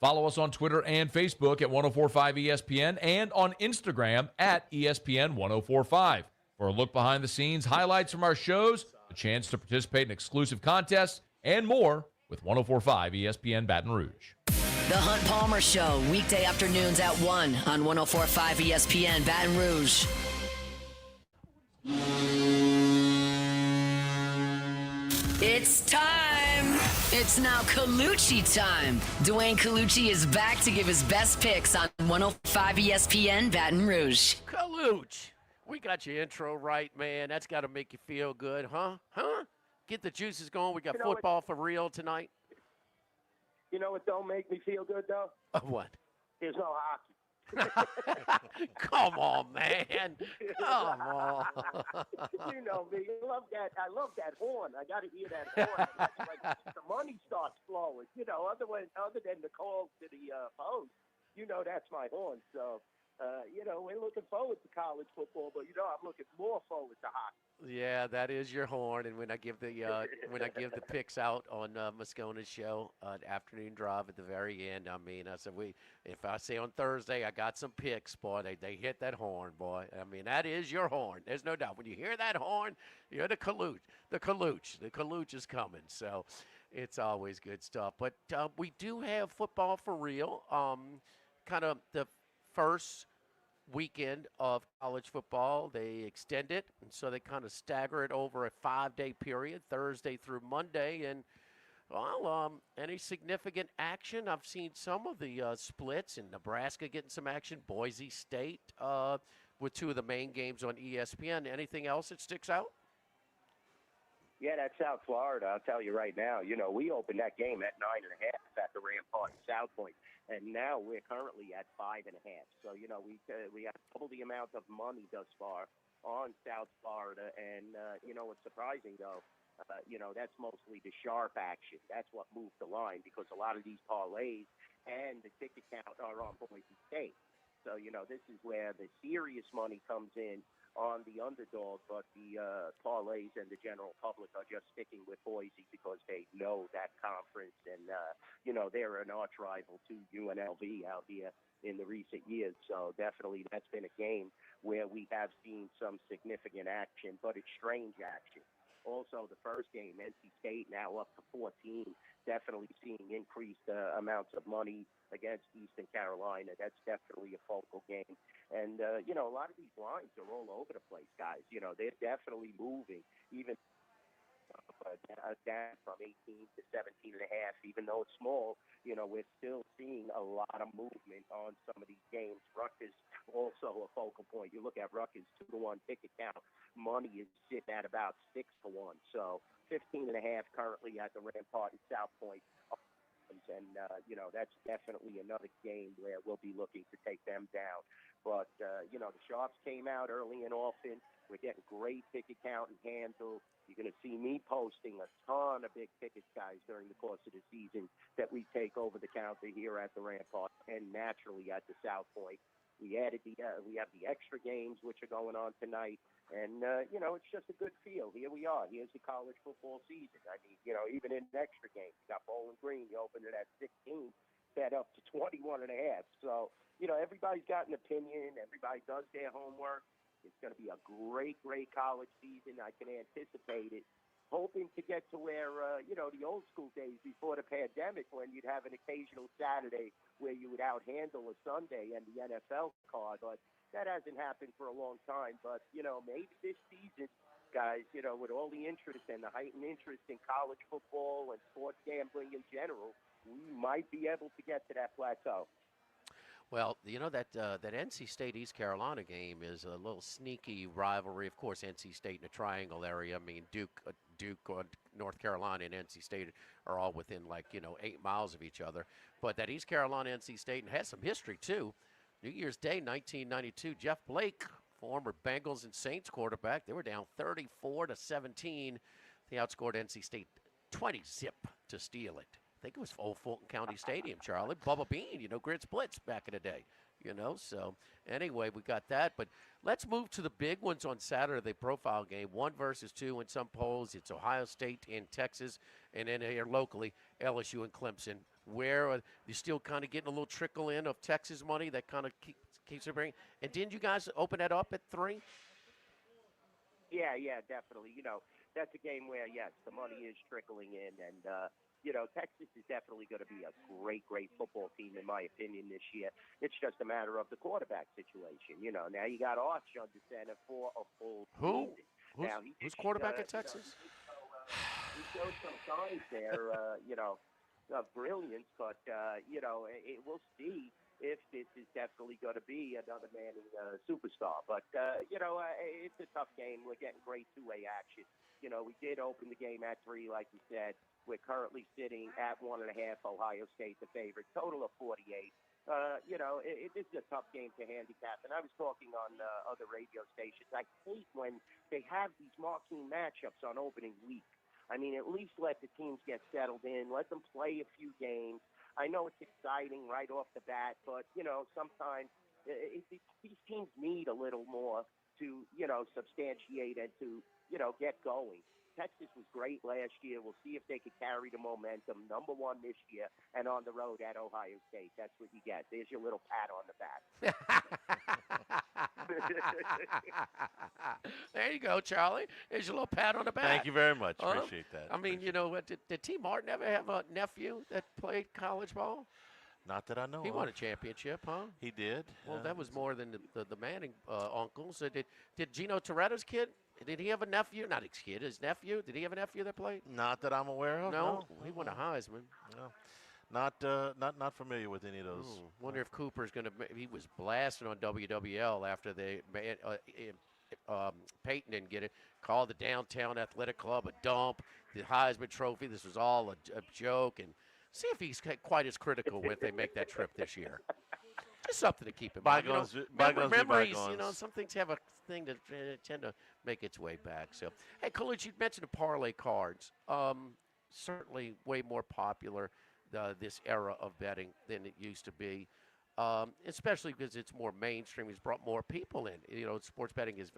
Follow us on Twitter and Facebook at 1045 ESPN and on Instagram at ESPN 1045. For a look behind the scenes, highlights from our shows, a chance to participate in exclusive contests, and more with 1045 ESPN Baton Rouge. The Hunt Palmer Show, weekday afternoons at 1 on 1045 ESPN Baton Rouge. It's time. It's now Colucci time. Dwayne Colucci is back to give his best picks on 105 ESPN Baton Rouge. Kaluch, we got your intro right, man. That's got to make you feel good, huh? Huh? Get the juices going. We got football for real tonight. You know what don't make me feel good, though? What? There's no hockey. Come on, man. Come on. You know me. I love that horn. I got to hear that horn. Like, the money starts flowing. You know, other than the calls to the post, you know that's my horn. So, you know, we're looking forward to college football, but, you know, I'm looking more forward to hockey. Yeah, that is your horn. And when I give the picks out on Moscona's show, afternoon drive at the very end, I mean, I said if I say on Thursday I got some picks, boy, they hit that horn, boy. I mean, that is your horn. There's no doubt. When you hear that horn, you're the Kaluch. The Kaluch is coming. So it's always good stuff. But we do have football for real. Kind of the first weekend of college football. They extend it, and so they kind of stagger it over a 5-day period, Thursday through Monday. And, well, any significant action? I've seen some of the splits in Nebraska getting some action, Boise State with two of the main games on ESPN. Anything else that sticks out? Yeah, that's South Florida. I'll tell you right now. You know, we opened that game at 9.5 at the Rampart in South Point, and now we're currently at 5.5. So, you know, we have double the amount of money thus far on South Florida, and you know, what's surprising though, you know, that's mostly the sharp action. That's what moved the line, because a lot of these parlays and the ticket count are on Boise State. So, you know, this is where the serious money comes in on the underdog, but the parlays and the general public are just sticking with Boise because they know that conference, and you know, they're an arch rival to UNLV out here in the recent years. So definitely that's been a game where we have seen some significant action, but it's strange action. Also, the first game, NC State now up to 14, definitely seeing increased amounts of money against Eastern Carolina. That's definitely a focal game. And, you know, a lot of these lines are all over the place, guys. You know, they're definitely moving, even down from 18 to 17.5, even though it's small. You know, we're still seeing a lot of movement on some of these games. Rutgers also a focal point. You look at Rutgers 2-1 ticket count. Money is sitting at about 6-1. So 15.5 currently at the Rampart in South Point. And, you know, that's definitely another game where we'll be looking to take them down. But, you know, the Sharps came out early and often. We're getting great ticket count and handle. You're going to see me posting a ton of big tickets, guys, during the course of the season that we take over the counter here at the Rampart and naturally at the South Point. We added we have the extra games, which are going on tonight. And, you know, it's just a good feel. Here we are. Here's the college football season. I mean, you know, even in extra games, you got Bowling Green. You opened it at 16, bet up to 21.5. So, you know, everybody's got an opinion. Everybody does their homework. It's going to be a great, great college season. I can anticipate it. Hoping to get to where, you know, the old school days before the pandemic, when you'd have an occasional Saturday where you would outhandle a Sunday and the NFL card. But that hasn't happened for a long time. But, you know, maybe this season, guys, you know, with all the interest and the heightened interest in college football and sports gambling in general, we might be able to get to that plateau. Well, you know, that NC State-East Carolina game is a little sneaky rivalry. Of course, NC State in the Triangle area. I mean, Duke, North Carolina, and NC State are all within, like, you know, 8 miles of each other. But that East Carolina-NC State has some history, too. New Year's Day, 1992, Jeff Blake, former Bengals and Saints quarterback, they were down 34-17. They outscored NC State 20-zip to steal it. I think it was Old Fulton County Stadium, Charlie. Bubba Bean, you know, Grit Splits back in the day, you know. So, anyway, we got that. But let's move to the big ones on Saturday, the profile game. 1 versus 2 in some polls. It's Ohio State and Texas. And then here locally, LSU and Clemson. Where are you still kind of getting a little trickle in of Texas money that kind of keeps it bringing? And didn't you guys open that up at 3? Yeah, definitely. You know, that's a game where, yes, the money is trickling in. And, you know, Texas is definitely going to be a great, great football team, in my opinion, this year. It's just a matter of the quarterback situation. You know, now you got Arch under center for a full season. Who's quarterback at Texas? he showed some signs there, of brilliance. But we'll see if this is definitely going to be another Manning superstar. But it's a tough game. We're getting great two-way action. We did open the game at 3, like you said. We're currently sitting at 1.5. Ohio State the favorite. Total of 48. This is a tough game to handicap. And I was talking on other radio stations. I hate when they have these marquee matchups on opening week. I mean, at least let the teams get settled in. Let them play a few games. I know it's exciting right off the bat, but, sometimes these teams need a little more to, substantiate and to, get going. Texas was great last year. We'll see if they could carry the momentum. Number 1 this year, and on the road at Ohio State. That's what you get. There's your little pat on the back. There you go, Charlie. There's your little pat on the back. Thank you very much. Appreciate that. I mean, did T. Martin ever have a nephew that played college ball? Not that I know He of. won a championship, huh? He did. Well, that was more than the Manning uncles. Did Gino Toretta's kid? Did he have a nephew? Not his kid, his nephew. Did he have a nephew that played? Not that I'm aware of. No, he won a Heisman. No. Not familiar with any of those. Wonder if Cooper's going to. He was blasting on WWL after they Peyton didn't get it. Called the Downtown Athletic Club a dump. The Heisman Trophy. This was all a joke. And see if he's quite as critical when they make that trip this year. Just something to keep in mind. Bygones be memories, bygones. some things have a thing that tend to make its way back. So, hey, Coolidge, you mentioned the parlay cards. Certainly way more popular this era of betting than it used to be, especially because it's more mainstream. It's brought more people in. Sports betting is,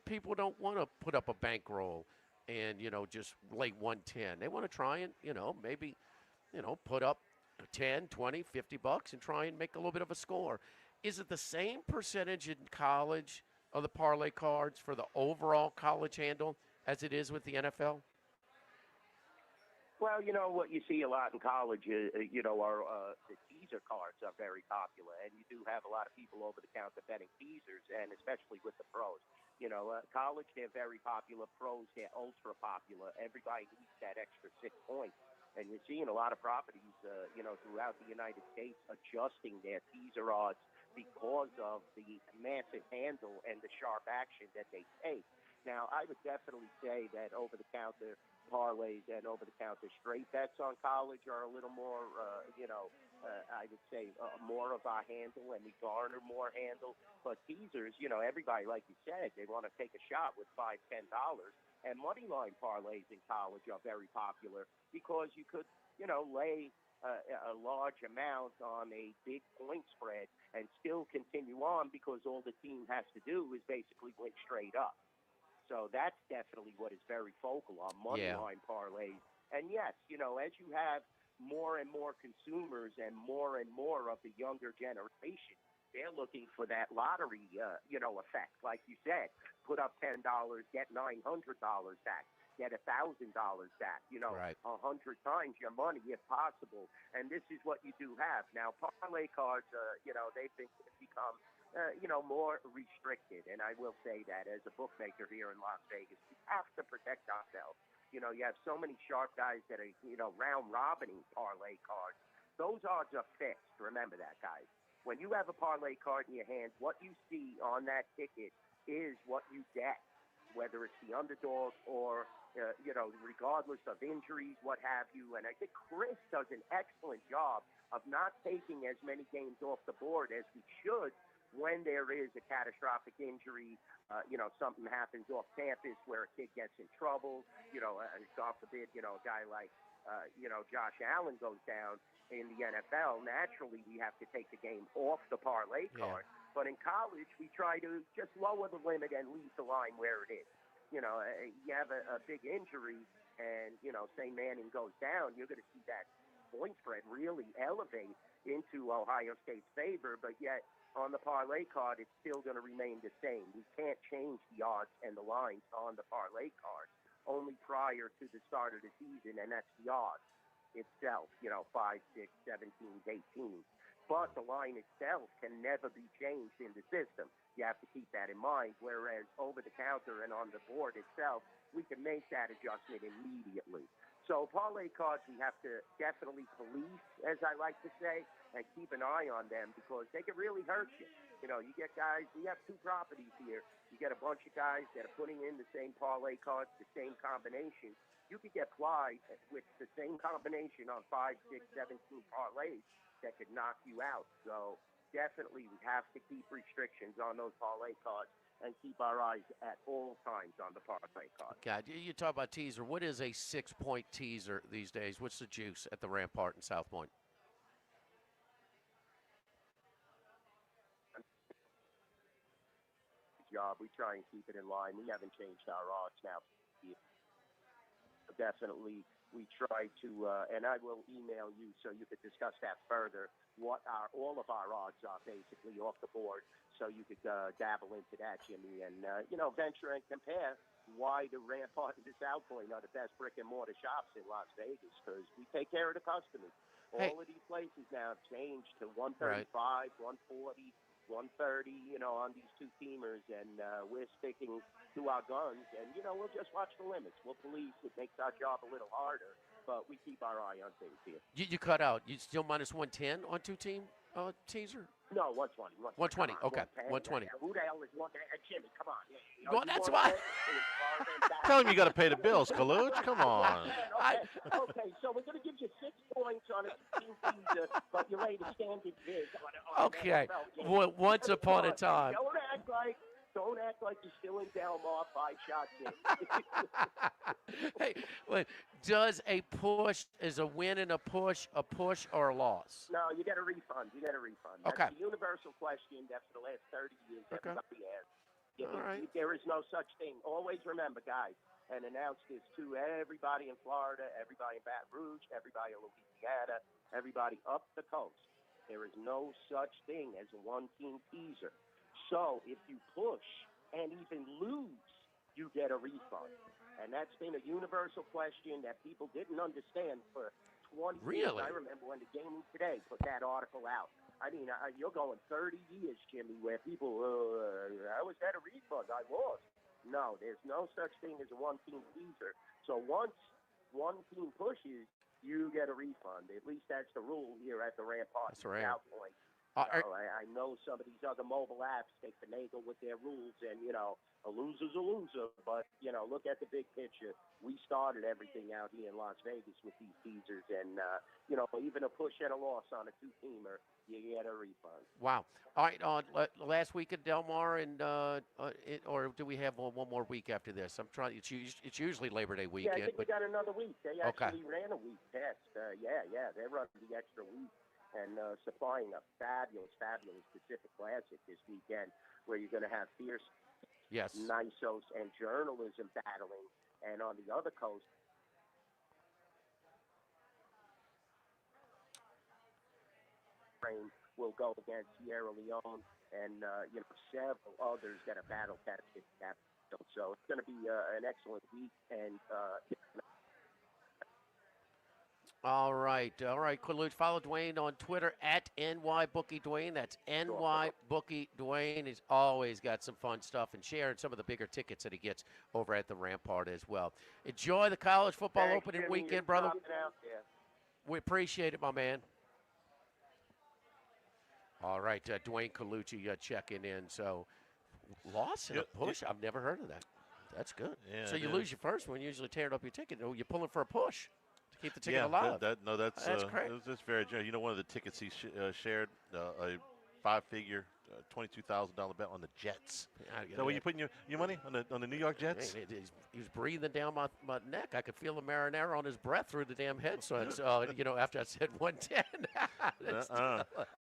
people don't want to put up a bankroll and, just lay 110. They want to try and, maybe, put up 10, 20, $50 and try and make a little bit of a score. Is it the same percentage in college of the parlay cards for the overall college handle as it is with the NFL? Well, what you see a lot in college, are the teaser cards are very popular, and you do have a lot of people over the counter betting teasers, and especially with the pros. College, they're very popular. Pros, they're ultra popular. Everybody needs that extra 6 points. And you're seeing a lot of properties, throughout the United States adjusting their teaser odds because of the massive handle and the sharp action that they take. Now, I would definitely say that over-the-counter parlays and over-the-counter straight bets on college are a little more, I would say more of our handle, and we garner more handle. But teasers, everybody, like you said, they want to take a shot with $5, $10. And money line parlays in college are very popular because you could, lay a large amount on a big point spread and still continue on because all the team has to do is basically win straight up. So that's definitely what is very focal on money line parlays. And yes, as you have more and more consumers and more of the younger generation, they're looking for that lottery, effect. Like you said, put up $10, get $900 back, get $1,000 back. 100 times your money if possible. And this is what you do have now. Parlay cards, they've become, more restricted. And I will say that as a bookmaker here in Las Vegas, we have to protect ourselves. You have so many sharp guys that are, round robining parlay cards. Those odds are fixed. Remember that, guys. When you have a parlay card in your hand, what you see on that ticket is what you get, whether it's the underdog or, regardless of injuries, what have you. And I think Chris does an excellent job of not taking as many games off the board as we should when there is a catastrophic injury, something happens off campus where a kid gets in trouble, God forbid, a guy like, Josh Allen goes down in the NFL. Naturally, we have to take the game off the parlay card. But in college, we try to just lower the limit and leave the line where it is. You have a big injury and, say Manning goes down, you're going to see that point spread really elevate into Ohio State's favor. But yet, on the parlay card, it's still going to remain the same. We can't change the odds and the lines on the parlay card only prior to the start of the season, and that's the odds itself, 5, 6, 17, 18. But the line itself can never be changed in the system. You have to keep that in mind. Whereas over the counter and on the board itself, we can make that adjustment immediately. So parlay cards, we have to definitely police, as I like to say, and keep an eye on them because they can really hurt you. You know, you get guys, we have 2 properties here. You get a bunch of guys that are putting in the same parlay cards, the same combination. You could get flies with the same combination on 5, 6, 17 parlays that could knock you out. So definitely we have to keep restrictions on those parlay cards and keep our eyes at all times on the parlay card. God, you talk about teaser. What is a 6-point teaser these days? What's the juice at the Rampart in South Point? Job. We try and keep it in line. We haven't changed our odds now. Definitely, we try to, and I will email you so you could discuss that further, what all of our odds are basically off the board, so you could dabble into that, Jimmy, and, venture and compare why the Rampart and the South Point are the best brick-and-mortar shops in Las Vegas, because we take care of the customers. All of these places now have changed to 135, 140, 130, on these 2-teamers, and we're sticking to our guns, and, we'll just watch the limits. We'll police. It makes our job a little harder, but we keep our eye on things here. You cut out. You still minus 110 on 2-team teaser? No, 120. 120, okay, 120. Who the hell is looking at Jimmy? Come on. Well, that's why. Tell him you got to pay the bills, Kaluch. Come on. Okay, so we're going to give you 6 points on a 2-team teaser, but you laid a standard bid. Okay, once upon a time. Don't act like you're still in Del Mar 5 shots in. Hey, wait, does a push, is a win and a push or a loss? No, you get a refund. Okay. That's a universal question that for the last 30 years everybody has. All right. There is no such thing. Always remember, guys, and announce this to everybody in Florida, everybody in Baton Rouge, everybody in Louisiana, everybody up the coast. There is no such thing as a 1-team teaser. So if you push and even lose, you get a refund. And that's been a universal question that people didn't understand for 20 years. I remember when the Gaming Today put that article out. I mean, you're going 30 years, Jimmy, where people, I was at a refund, I lost. No, there's no such thing as a 1-team teaser. So once 1 team pushes, you get a refund. At least that's the rule here at the Rampart South Point. I know some of these other mobile apps, they finagle with their rules, and, a loser's a loser. But, look at the big picture. We started everything out here in Las Vegas with these teasers, and, even a push and a loss on a 2-teamer, you get a refund. Wow. All right, last week at Del Mar, and or do we have one more week after this? I'm trying. It's usually Labor Day weekend. Yeah, I think we got another week. They actually ran a week test. They're running the extra week. And supplying a fabulous Pacific Classic this weekend, where you're going to have fierce NISOS and journalism battling. And on the other coast, will go against Sierra Leone and several others that are battle tested. So it's going to be an excellent week, and All right, Kaluch. Follow Dwayne on Twitter at NYBookieDwayne. That's NYBookieDwayne. He's always got some fun stuff and sharing some of the bigger tickets that he gets over at the Rampart as well. Enjoy the college football opening weekend, brother. We appreciate it, my man. All right, Dwayne Colucci checking in. So, loss and a push. I've never heard of that. That's good. Yeah, so you lose your first one, usually tearing up your ticket. Oh, you're pulling for a push to keep the ticket alive. That's great. That's very generous. One of the tickets he shared, a 5-figure, $22,000 bet on the Jets. So were you putting your money on the New York Jets? He was breathing down my neck. I could feel the marinara on his breath through the damn head. So it's, after I said 110.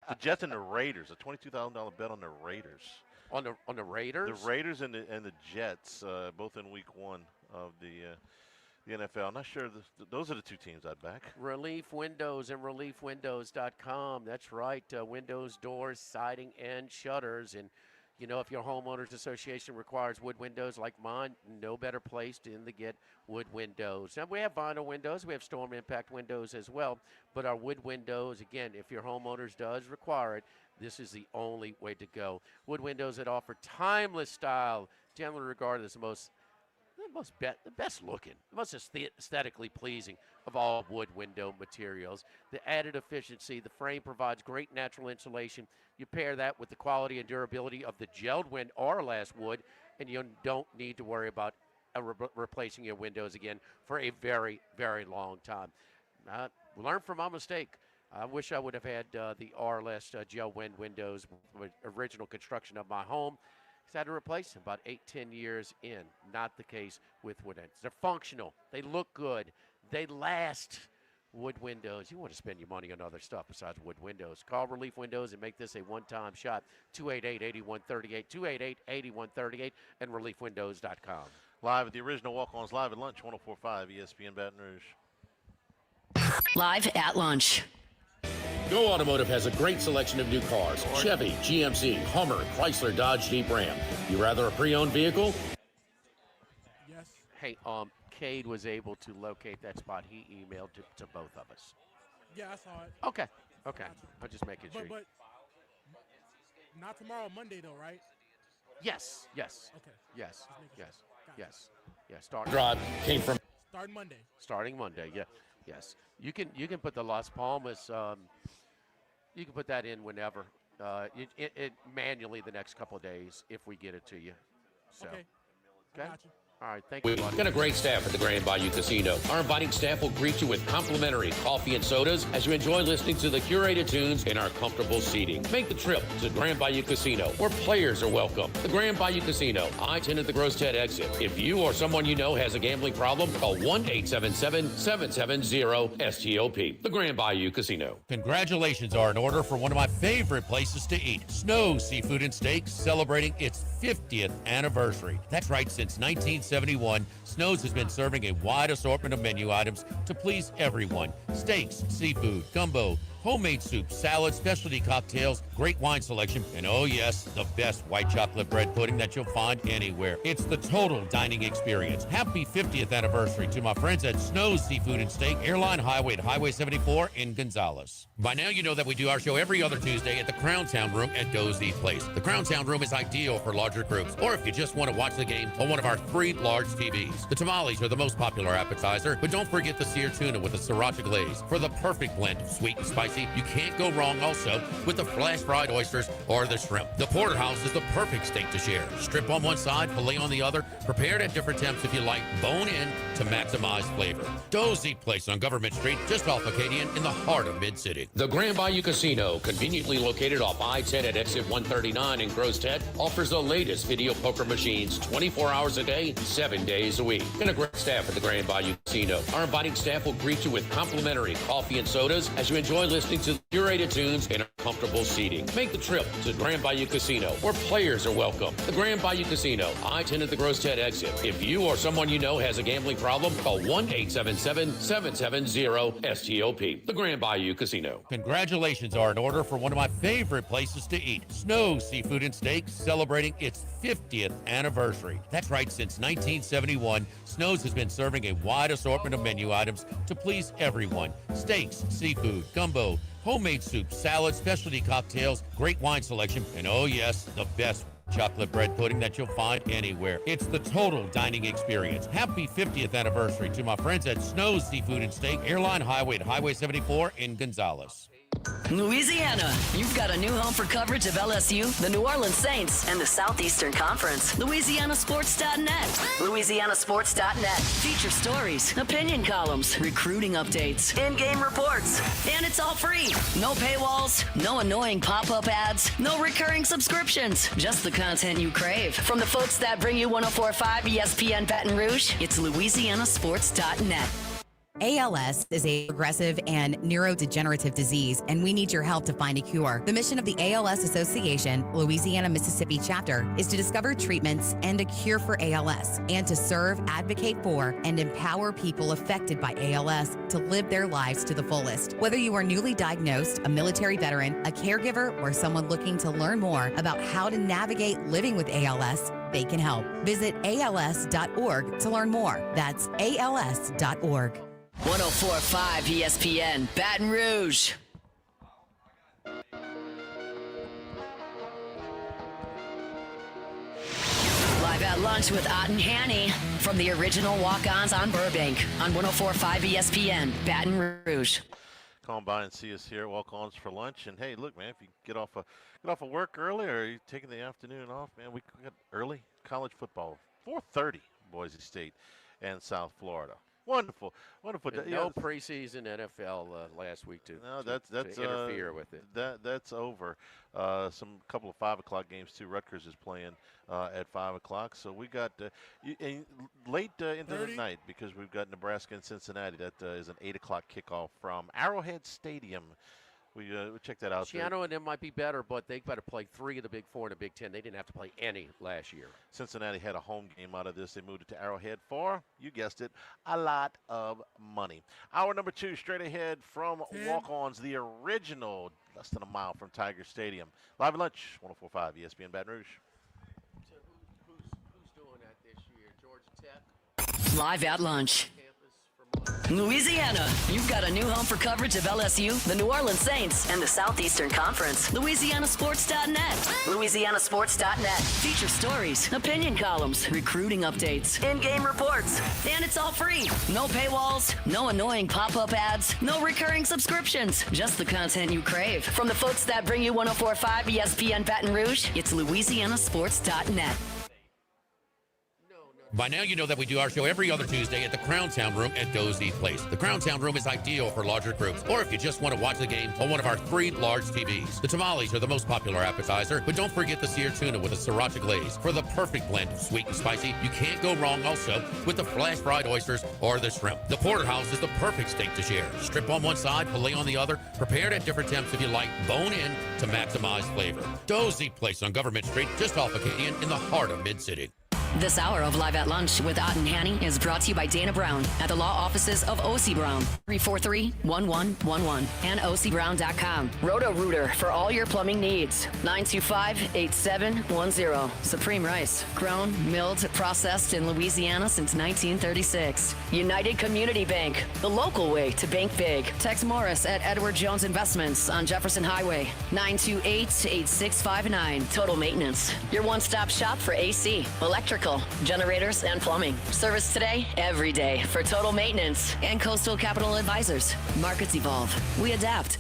The Jets and the Raiders, a $22,000 bet on the Raiders. On the Raiders? The Raiders and the Jets, both in week 1 of the NFL. I'm not sure. Those are the 2 teams I'd back. Relief Windows and reliefwindows.com. That's right. Windows, doors, siding, and shutters. And, if your homeowners association requires wood windows like mine, no better place to get wood windows. And we have vinyl windows. We have storm impact windows as well. But our wood windows, again, if your homeowners does require it, this is the only way to go. Wood windows that offer timeless style, generally regarded as the best looking, the most aesthetically pleasing of all wood window materials. The added efficiency, the frame provides great natural insulation. You pair that with the quality and durability of the gelled Orlast wood, and you don't need to worry about replacing your windows again for a very, very long time. Learn from my mistake. I wish I would have had the Orlast gel windows with original construction of my home. I had to replace them about 8-10 years in. Not the case with wood ends. They're functional. They look good. They last. Wood windows. You want to spend your money on other stuff besides wood windows. Call Relief Windows and make this a one-time shot. 288-8138, 288-8138, and reliefwindows.com. Live at the original Walk-Ons, live at lunch, 104.5 ESPN Baton Rouge. Live at lunch. Go Automotive has a great selection of new cars. Chevy, GMC, Hummer, Chrysler, Dodge, Jeep, Ram. You rather a pre-owned vehicle? Yes. Hey, Cade was able to locate that spot. He emailed to both of us. Yeah, I saw it. Okay. I'm just making sure. But not tomorrow, Monday, though, right? Yes. Okay. Yes. Drive came from Starting Monday. Starting Monday, yeah. Yes. You can put the Las Palmas, you can put that in whenever. It manually the next couple of days if we get it to you. So. Okay. Okay. All right, thank you, We've buddy. got a great staff at the Grand Bayou Casino. Our inviting staff will greet you with complimentary coffee and sodas as you enjoy listening to the curated tunes in our comfortable seating. Make the trip to Grand Bayou Casino, where players are welcome. The Grand Bayou Casino, I-10 at the Gross-Ted exit. If you or someone you know has a gambling problem, call 1-877-770-STOP. The Grand Bayou Casino. Congratulations are in order for one of my favorite places to eat, Snow Seafood and Steaks, celebrating its 50th anniversary. That's right, since 1971, Snow's has been serving a wide assortment of menu items to please everyone. Steaks, seafood, gumbo, homemade soup, salads, specialty cocktails, great wine selection, and oh yes, the best white chocolate bread pudding that you'll find anywhere. It's the total dining experience. Happy 50th anniversary to my friends at Snow's Seafood and Steak, Airline Highway at Highway 74 in Gonzales. By now you know that we do our show every other Tuesday at the Crown Town Room at Dozy Place. The Crown Town Room is ideal for larger groups, or if you just want to watch the game on one of our 3 large TVs. The tamales are the most popular appetizer, but don't forget the seared tuna with the sriracha glaze for the perfect blend of sweet and spicy. You can't go wrong also with the flash fried oysters or the shrimp. The porterhouse is the perfect steak to share. Strip on one side, filet on the other, prepared at different temps if you like, bone in to maximize flavor. Dozy Place on Government Street, just off Acadian in the heart of Mid-City. The Grand Bayou Casino, conveniently located off I-10 at exit 139 in Gross-Ted, offers the latest video poker machines 24 hours a day, 7 days a week. And a great staff at the Grand Bayou Casino. Our inviting staff will greet you with complimentary coffee and sodas as you enjoy listening to curated tunes in our comfortable seating. Make the trip to Grand Bayou Casino, where players are welcome. The Grand Bayou Casino, I-10 at the Gross-Ted exit. If you or someone you know has a gambling problem, call 1-877-770-STOP. The Grand Bayou Casino. Congratulations are in order for one of my favorite places to eat, Snow Seafood and Steaks, celebrating its 50th anniversary. That's right, since 1971, Snow's has been serving a wide assortment of menu items to please everyone. Steaks, seafood, gumbo, homemade soup, salads, specialty cocktails, great wine selection, and oh yes, the best chocolate bread pudding that you'll find anywhere. It's the total dining experience. Happy 50th anniversary to my friends at Snow's Seafood and Steak, Airline Highway at Highway 74 in Gonzales. Louisiana, you've got a new home for coverage of LSU, the New Orleans Saints, and the Southeastern Conference. LouisianaSports.net. LouisianaSports.net. Feature stories, opinion columns, recruiting updates, in-game reports. And it's all free. No paywalls, no annoying pop-up ads, no recurring subscriptions. Just the content you crave. From the folks that bring you 104.5 ESPN Baton Rouge, it's LouisianaSports.net. ALS is a progressive and neurodegenerative disease, and we need your help to find a cure. The mission of the ALS Association, Louisiana-Mississippi chapter, is to discover treatments and a cure for ALS, and to serve, advocate for, and empower people affected by ALS to live their lives to the fullest. Whether you are newly diagnosed, a military veteran, a caregiver, or someone looking to learn more about how to navigate living with ALS, they can help. Visit als.org to learn more. That's als.org. 104.5 ESPN Baton Rouge. at Lunch with Ott and Hanny from the original Walk-Ons on Burbank on 104.5 ESPN, Baton Rouge. Come by and see us here at Walk-Ons for lunch. And hey, look, man, if you get off of work early or you're taking the afternoon off, man, we got early college football, 4:30, Boise State and South Florida. Wonderful. And no preseason NFL last week to interfere with it. That's over. Some couple of 5 o'clock games too. Rutgers is playing at 5 o'clock. So we got late into the night because we've got Nebraska and Cincinnati. That is an 8 o'clock kickoff from Arrowhead Stadium. We check that out. Shiano and them might be better, but they've got to play 3 of the Big 4 in the Big 10. They didn't have to play any last year. Cincinnati had a home game out of this. They moved it to Arrowhead for, you guessed it, a lot of money. Hour number 2, straight ahead from Walk-Ons, the original, less than a mile from Tiger Stadium. Live at lunch, 104.5 ESPN Baton Rouge. So who's doing that this year? Georgia Tech? Live at lunch. Louisiana, you've got a new home for coverage of LSU, the New Orleans Saints, and the Southeastern Conference. LouisianaSports.net. LouisianaSports.net. Feature stories, opinion columns, recruiting updates, in-game reports. And it's all free. No paywalls, no annoying pop-up ads, no recurring subscriptions. Just the content you crave. From the folks that bring you 104.5 ESPN Baton Rouge, it's LouisianaSports.net. By now, you know that we do our show every other Tuesday at the Crown Town Room at Dozy Place. The Crown Town Room is ideal for larger groups, or if you just want to watch the game on one of our 3 large TVs. The tamales are the most popular appetizer, but don't forget the seared tuna with a sriracha glaze for the perfect blend of sweet and spicy. You can't go wrong also with the flash-fried oysters or the shrimp. The porterhouse is the perfect steak to share. Strip on one side, filet on the other, prepared at different temps if you like, bone in to maximize flavor. Dozy Place on Government Street, just off Acadian in the heart of Mid-City. This hour of Live at Lunch with Ott and Hanny is brought to you by Dana Brown at the law offices of O.C. Brown, 343-1111, and ocbrown.com. Roto-Rooter for all your plumbing needs, 925-8710. Supreme Rice, grown, milled, processed in Louisiana since 1936. United Community Bank, the local way to bank big. Tex Morris at Edward Jones Investments on Jefferson Highway, 928-8659. Total Maintenance, your one-stop shop for AC, electrical, generators, and plumbing. Service today, every day for Total Maintenance and Coastal Capital Advisors. Markets evolve. We adapt.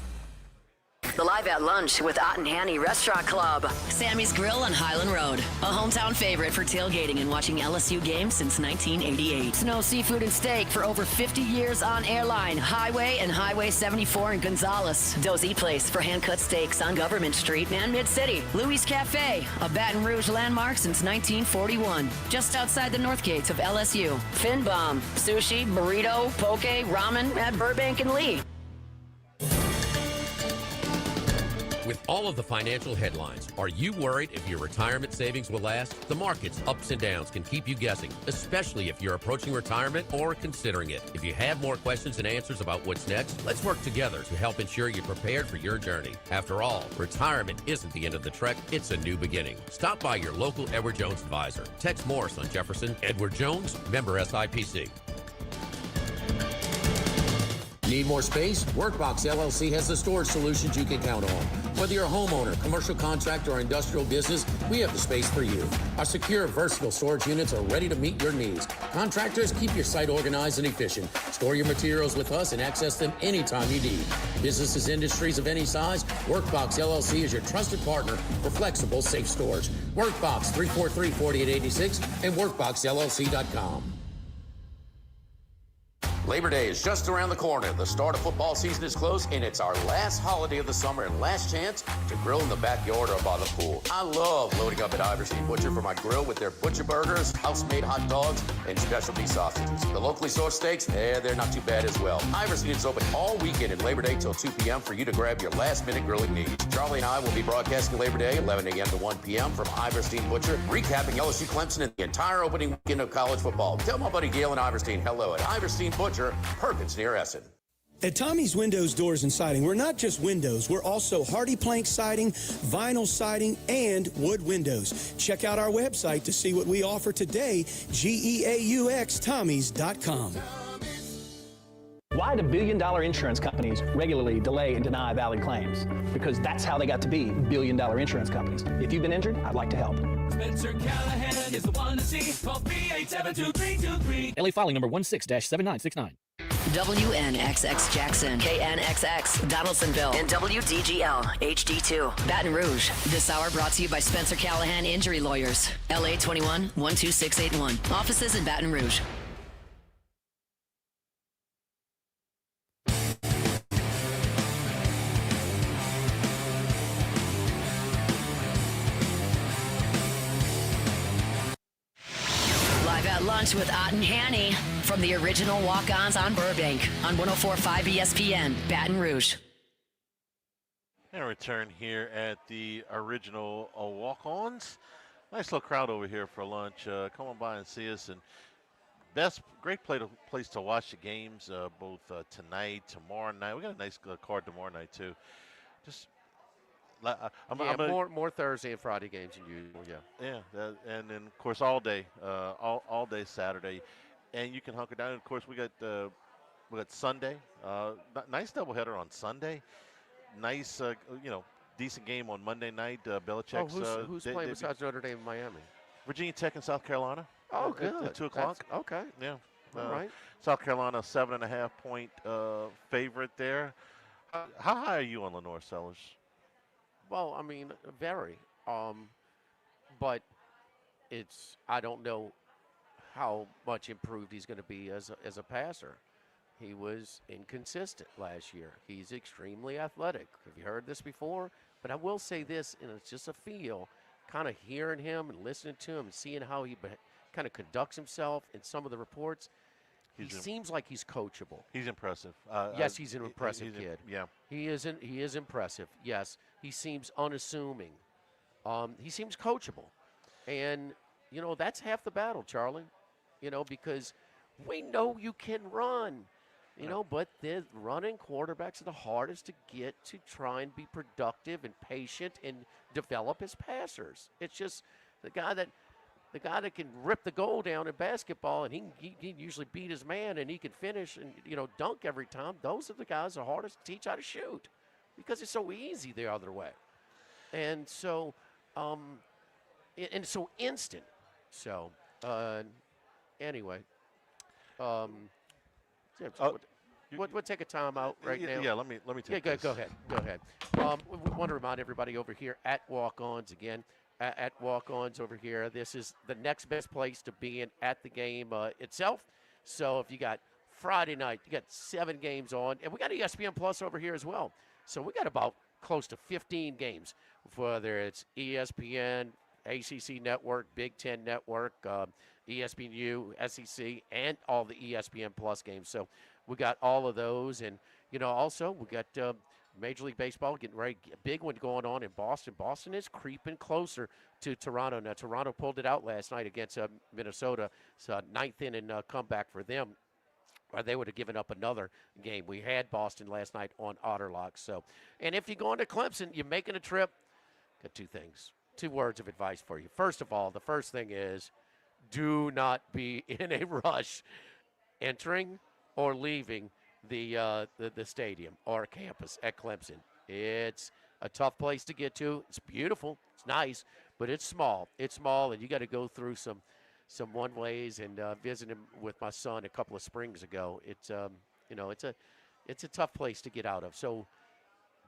The Live at Lunch with Ott and Hanny Restaurant Club. Sammy's Grill on Highland Road. A hometown favorite for tailgating and watching LSU games since 1988. Snow Seafood and Steak for over 50 years on Airline, Highway, and Highway 74 in Gonzales. Dozy Place for hand-cut steaks on Government Street and Mid-City. Louis Cafe, a Baton Rouge landmark since 1941. Just outside the north gates of LSU. Fin Bomb, sushi, burrito, poke, ramen at Burbank and Lee. With all of the financial headlines, are you worried if your retirement savings will last? The market's ups and downs can keep you guessing, especially if you're approaching retirement or considering it. If you have more questions and answers about what's next, let's work together to help ensure you're prepared for your journey. After all, retirement isn't the end of the trek, it's a new beginning. Stop by your local Edward Jones advisor. Tex Morris on Jefferson. Edward Jones, member SIPC. Need more space? Workbox LLC has the storage solutions you can count on. Whether you're a homeowner, commercial contractor, or industrial business, we have the space for you. Our secure, versatile storage units are ready to meet your needs. Contractors, keep your site organized and efficient. Store your materials with us and access them anytime you need. Businesses, industries of any size, Workbox LLC is your trusted partner for flexible, safe storage. Workbox 343-4886 and workboxllc.com. Labor Day is just around the corner. The start of football season is close, and it's our last holiday of the summer and last chance to grill in the backyard or by the pool. I love loading up at Iverstein Butcher for my grill with their butcher burgers, house-made hot dogs, and specialty sausages. The locally sourced steaks, they're not too bad as well. Iverstein is open all weekend and Labor Day till 2 p.m. for you to grab your last-minute grilling needs. Charlie and I will be broadcasting Labor Day 11 a.m. to 1 p.m. from Iverstein Butcher, recapping LSU-Clemson and the entire opening weekend of college football. Tell my buddy Gail and Iverstein hello at Iverstein Butcher, Perkins near Essen. At Tommy's Windows, Doors, and Siding, we're not just windows. We're also hardy plank siding, vinyl siding, and wood windows. Check out our website to see what we offer today, GEAUXTommys.com. Why do billion-dollar insurance companies regularly delay and deny valid claims? Because that's how they got to be billion-dollar insurance companies. If you've been injured, I'd like to help. Spencer Callahan is the one to see. Call 387-2323. LA filing number 16-7969. WNXX Jackson, KNXX Donaldsonville, and WDGL HD2 Baton Rouge. This hour brought to you by Spencer Callahan Injury Lawyers. LA 21 12681. Offices in Baton Rouge. Live at lunch with Ott and Hanny from the original Walk-Ons on Burbank on 104.5 ESPN, Baton Rouge. And return here at the original Walk-Ons. Nice little crowd over here for lunch. Come on by and see us. And great place to watch the games, both tonight, tomorrow night. We got a nice card tomorrow night too. Just more Thursday and Friday games than usual. Yeah, and then of course all day Saturday, and you can hunker down. And of course we got Sunday. Nice doubleheader on Sunday. Nice, decent game on Monday night. Belichick's. Who's playing besides Notre Dame and Miami? Virginia Tech and South Carolina. Oh, good. At 2 o'clock. Okay. Yeah. All right. South Carolina 7.5 point favorite there. How high are you on Lenore Sellers? Well, I mean, very. But I don't know how much improved he's going to be as a passer. He was inconsistent last year. He's extremely athletic. Have you heard this before? But I will say this, and it's just a feel, kind of hearing him and listening to him and seeing how he kind of conducts himself in some of the reports. He seems like he's coachable. He's impressive. Yes, he's an impressive kid. Yeah. He is impressive. Yes. He seems unassuming. He seems coachable. And, that's half the battle, Charlie. Because we know you can run. But the running quarterbacks are the hardest to get to try and be productive and patient and develop as passers. It's just the guy that can rip the goal down in basketball, and he can usually beat his man, and he can finish and dunk every time. Those are the guys that are hardest to teach how to shoot because it's so easy the other way, and so and so instant. So anyway, we'll take a timeout right now. Yeah, let me take. Yeah, go ahead. We want to remind everybody over here at Walk-Ons again. At Walk-Ons over here. This is the next best place to be in at the game itself. So if you got Friday night, you got 7 games on, and we got ESPN Plus over here as well. So we got about close to 15 games, whether it's ESPN, ACC Network, Big Ten Network, ESPNU, SEC, and all the ESPN Plus games. So we got all of those, and also we got Major League Baseball getting ready, a big one going on in Boston. Boston is creeping closer to Toronto. Now, Toronto pulled it out last night against Minnesota. It's a 9th inning comeback for them, or they would have given up another game. We had Boston last night on Otterlock. So, and if you're going to Clemson, you're making a trip, got 2 things, 2 words of advice for you. First of all, the first thing is do not be in a rush entering or leaving the stadium or campus at Clemson. It's a tough place to get to. It's beautiful. It's nice, but it's small. It's small, and you got to go through some one ways. And visiting with my son a couple of springs ago, it's it's a tough place to get out of. So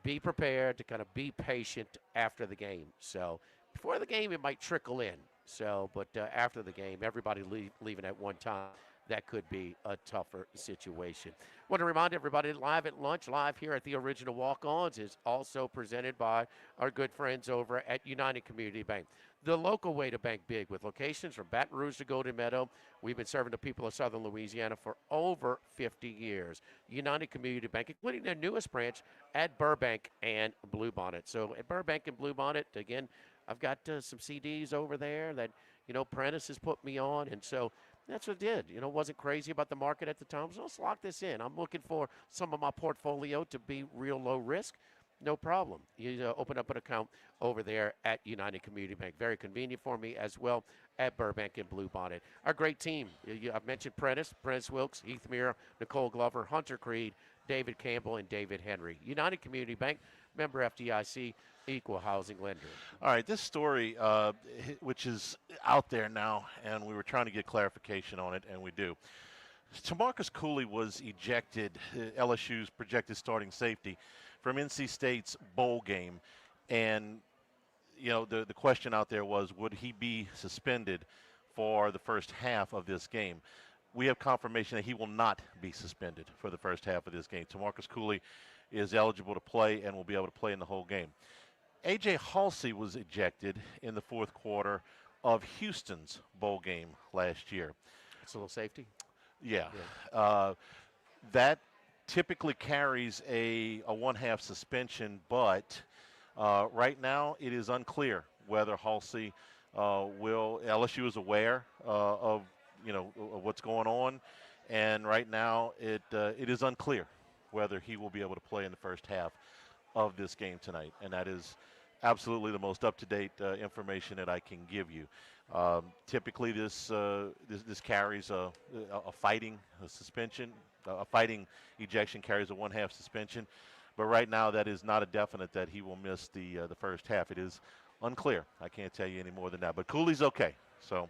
be prepared to kind of be patient after the game. So before the game, it might trickle in. So, but after the game, everybody leaving at one time. That could be a tougher situation. Want to remind everybody, Live at Lunch, live here at the original Walk-Ons, is also presented by our good friends over at United Community Bank. The local way to bank big with locations from Baton Rouge to Golden Meadow. We've been serving the people of Southern Louisiana for over 50 years. United Community Bank, including their newest branch at Burbank and Bluebonnet. So at Burbank and Bluebonnet, again, I've got some CDs over there that, Prentice has put me on, and so that's what I did. Wasn't crazy about the market at the time. So let's lock this in. I'm looking for some of my portfolio to be real low risk. No problem. You open up an account over there at United Community Bank. Very convenient for me as well at Burbank and Bluebonnet. Our great team. I've mentioned Prentice Wilkes, Heath Muir, Nicole Glover, Hunter Creed, David Campbell, and David Henry. United Community Bank, member FDIC, equal housing lender. All right, this story, which is out there now, and we were trying to get clarification on it, and we do. Tamarcus Cooley was ejected, LSU's projected starting safety, from NC State's bowl game. And, the question out there was, would he be suspended for the first half of this game? We have confirmation that he will not be suspended for the first half of this game. Tamarcus Cooley is eligible to play and will be able to play in the whole game. A.J. Halsey was ejected in the fourth quarter of Houston's bowl game last year. It's a little safety. Yeah. That typically carries a one-half suspension, but right now it is unclear whether Halsey LSU is aware of what's going on, and right now it is unclear whether he will be able to play in the first half of this game tonight, and that is absolutely the most up-to-date information that I can give you. Typically, this carries a fighting suspension. A fighting ejection carries a one-half suspension, but right now that is not a definite that he will miss the first half. It is unclear. I can't tell you any more than that. But Cooley's okay. So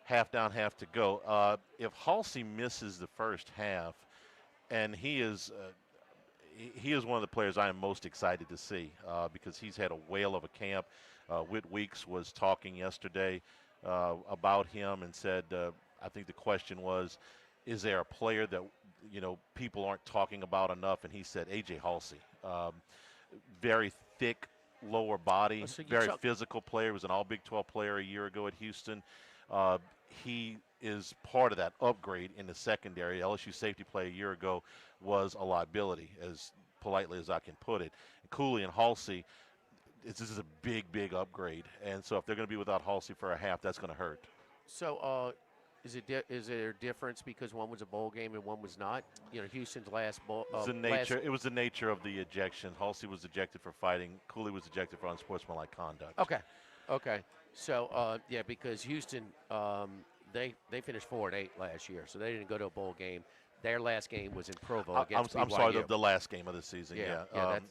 half down, half to go. If Halsey misses the first half, and he is one of the players I am most excited to see because he's had a whale of a camp. Whit Weeks was talking yesterday about him and said, I think the question was, is there a player that people aren't talking about enough? And he said A.J. Halsey, very thick lower body, very physical player. Was an All Big 12 player a year ago at Houston. He is part of that upgrade in the secondary. LSU safety play a year ago was a liability, as politely as I can put it. Cooley and Halsey, this is a big upgrade. And so if they're going to be without Halsey for a half, that's going to hurt. So is there a difference because one was a bowl game and one was not? Houston's last bowl. It was the nature of the ejection. Halsey was ejected for fighting. Cooley was ejected for unsportsmanlike conduct. Okay. So because Houston they finished 4-8 last year, so they didn't go to a bowl game. Their last game was in Provo against BYU. I'm sorry, the last game of the season.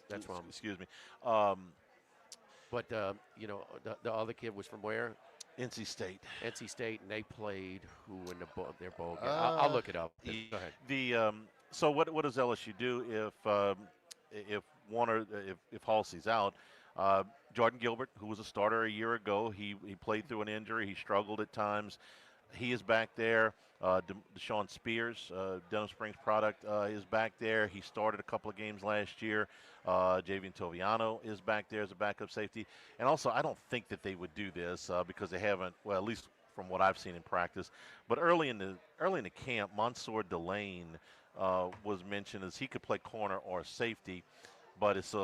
That's wrong. Excuse me. But the other kid was from where? NC State. NC State, and they played who in their bowl game? I'll look it up. Go ahead. So what does LSU do if Halsey's out? Jordan Gilbert, who was a starter a year ago, he played through an injury. He struggled at times. He is back there. Deshaun Spears, Denham Springs product, is back there. He started a couple of games last year. Javian Toviano is back there as a backup safety. And also, I don't think that they would do this because they haven't, well, at least from what I've seen in practice. But early in the camp, Mansour Delane was mentioned as he could play corner or safety. But it's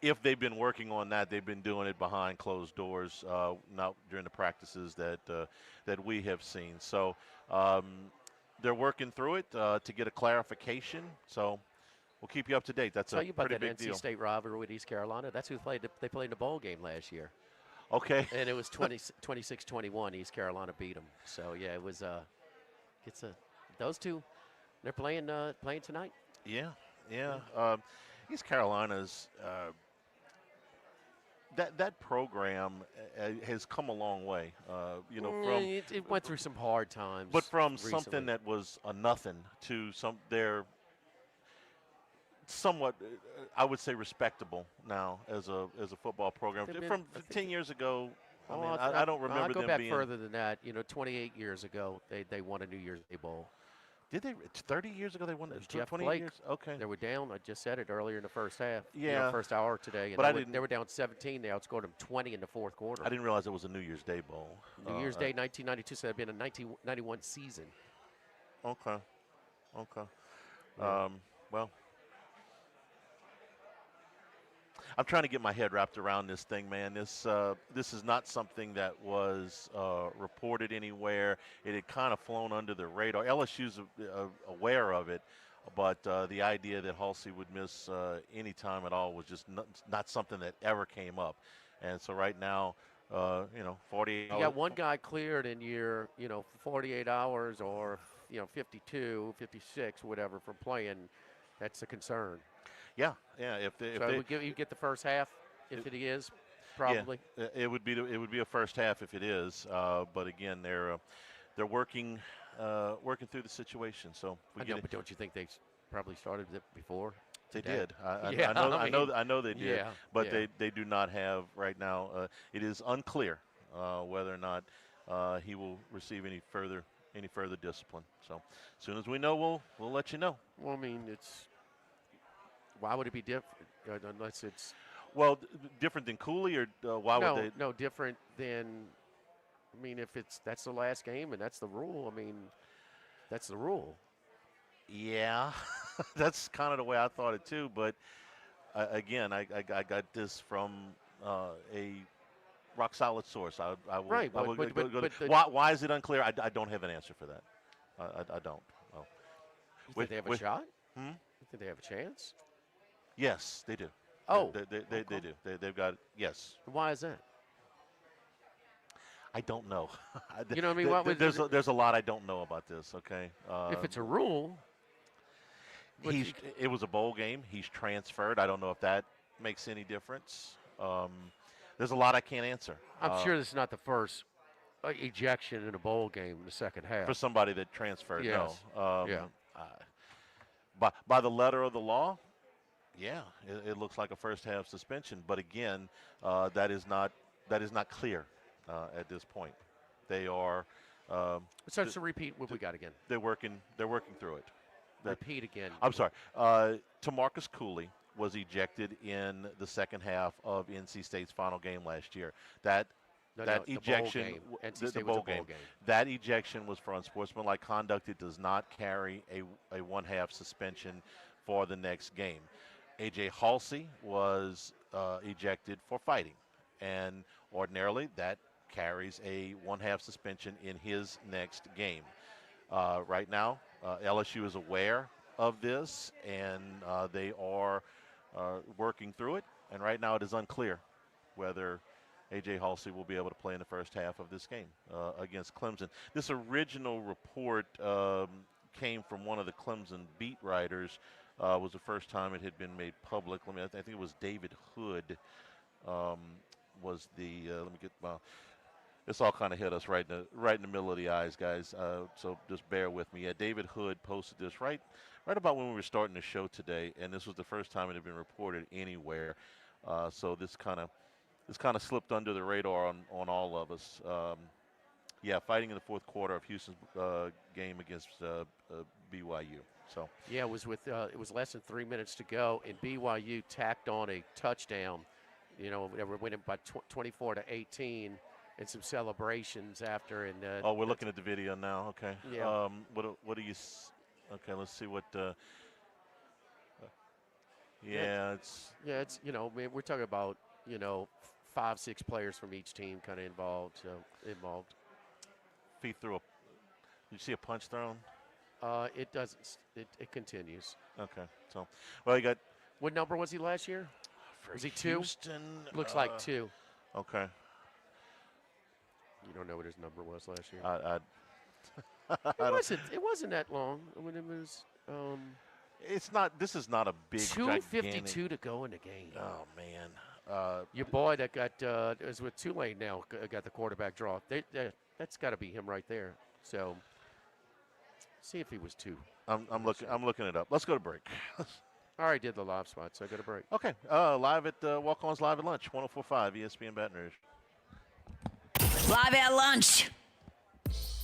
if they've been working on that, they've been doing it behind closed doors, not during the practices that we have seen. So they're working through it to get a clarification. So we'll keep you up to date. That's a pretty big deal. NC State rivalry with East Carolina. That's who they played in the bowl game last year. Okay. And it was 26-21. East Carolina beat them. So it was those two. They're playing tonight. Yeah. East Carolina's. That program has come a long way, it went through some hard times. But from recently. something that was a nothing to they're somewhat, I would say, respectable now as a football program. From 10 years ago, I don't remember them being. I'll go back further than that. 28 years ago, they won a New Year's Day bowl. Did they? 30 years ago they won. Jeff 20 Blake. years. Okay. They were down. I just said it earlier in the first half. Yeah. First hour today. And but they were down 17. They outscored them 20 in the fourth quarter. I didn't realize it was a New Year's Day bowl. New Year's Day, 1992. So it'd been a 1991 season. Okay. Yeah. Well, I'm trying to get my head wrapped around this thing, man. This is not something that was reported anywhere. It had kind of flown under the radar. LSU's aware of it, But the idea that Halsey would miss any time at all was just not something that ever came up. And so right now, 48 hours. You got one guy cleared in your, 48 hours or, 52, 56, whatever, for playing. That's a concern. Yeah. If you get the first half, if it is, probably. Yeah, it would be a first half if it is. But again, they're working through the situation. So but don't you think they probably started it before? They today? did. I know they did. Yeah, but yeah. they do not have right now. It is unclear whether or not he will receive any further discipline. So as soon as we know, we'll let you know. Well, I mean, why would it be different unless it's different than Cooley, or why would they? No, different than. I mean, if that's the last game and that's the rule. I mean, that's the rule. Yeah, that's kind of the way I thought it too. But again, I got this from a rock solid source. I will. Right, I will but why is it unclear? I don't have an answer for that. I don't. Oh. You think they have a shot? Hmm? You think they have a chance? Yes, they do. Oh, they do. They've got yes. Why is that? I don't know. You know what I mean? There's a lot I don't know about this. Okay. If it's a rule. It was a bowl game. He's transferred. I don't know if that makes any difference. There's a lot I can't answer. I'm sure this is not the first ejection in a bowl game in the second half. For somebody that transferred, yes. no. Yeah. By the letter of the law, yeah, it looks like a first half suspension. But again, that is not clear at this point. They are. So repeat what we got again. They're working through it. Repeat again. I'm sorry. Tamarcus Cooley was ejected in the second half of NC State's final game last year. That ejection, the bowl game. That ejection was for unsportsmanlike conduct. It does not carry a one-half suspension for the next game. A.J. Halsey was ejected for fighting, and ordinarily that carries a one-half suspension in his next game. Right now, LSU is aware of this, and they are working through it. And right now it is unclear whether A.J. Halsey will be able to play in the first half of this game against Clemson. This original report came from one of the Clemson beat writers. Was the first time it had been made public. I think it was David Hood was the. This all kind of hit us right in the middle of the eyes, guys. So just bear with me. Yeah, David Hood posted this right about when we were starting the show today, and this was the first time it had been reported anywhere. So this kind of slipped under the radar on all of us. Fighting in the fourth quarter of Houston's game against BYU. So yeah, it was less than 3 minutes to go, and BYU tacked on a touchdown. They were winning by 24-18. And some celebrations after. And we're looking at the video now. Okay. Yeah. What do you? Okay, let's see what. It's. Yeah, it's we're talking about 5-6 players from each team kind of involved. Feet through you see a punch thrown? It doesn't. It continues. Okay. So, you got. What number was he last year? Was he 2? Houston. Looks like 2. Okay. You don't know what his number was last year. It wasn't that long. I mean, it was. It's not. This is not a big. 2:52 to go in the game. Oh man. Your boy that got is with Tulane now got the quarterback draw. That's got to be him right there. So. See if he was 2. I'm looking it up. Let's go to break. I already did the live spot, so I got a break. Okay. Live at Walkon's Live at Lunch, 104.5 ESPN Baton Rouge. Live at lunch.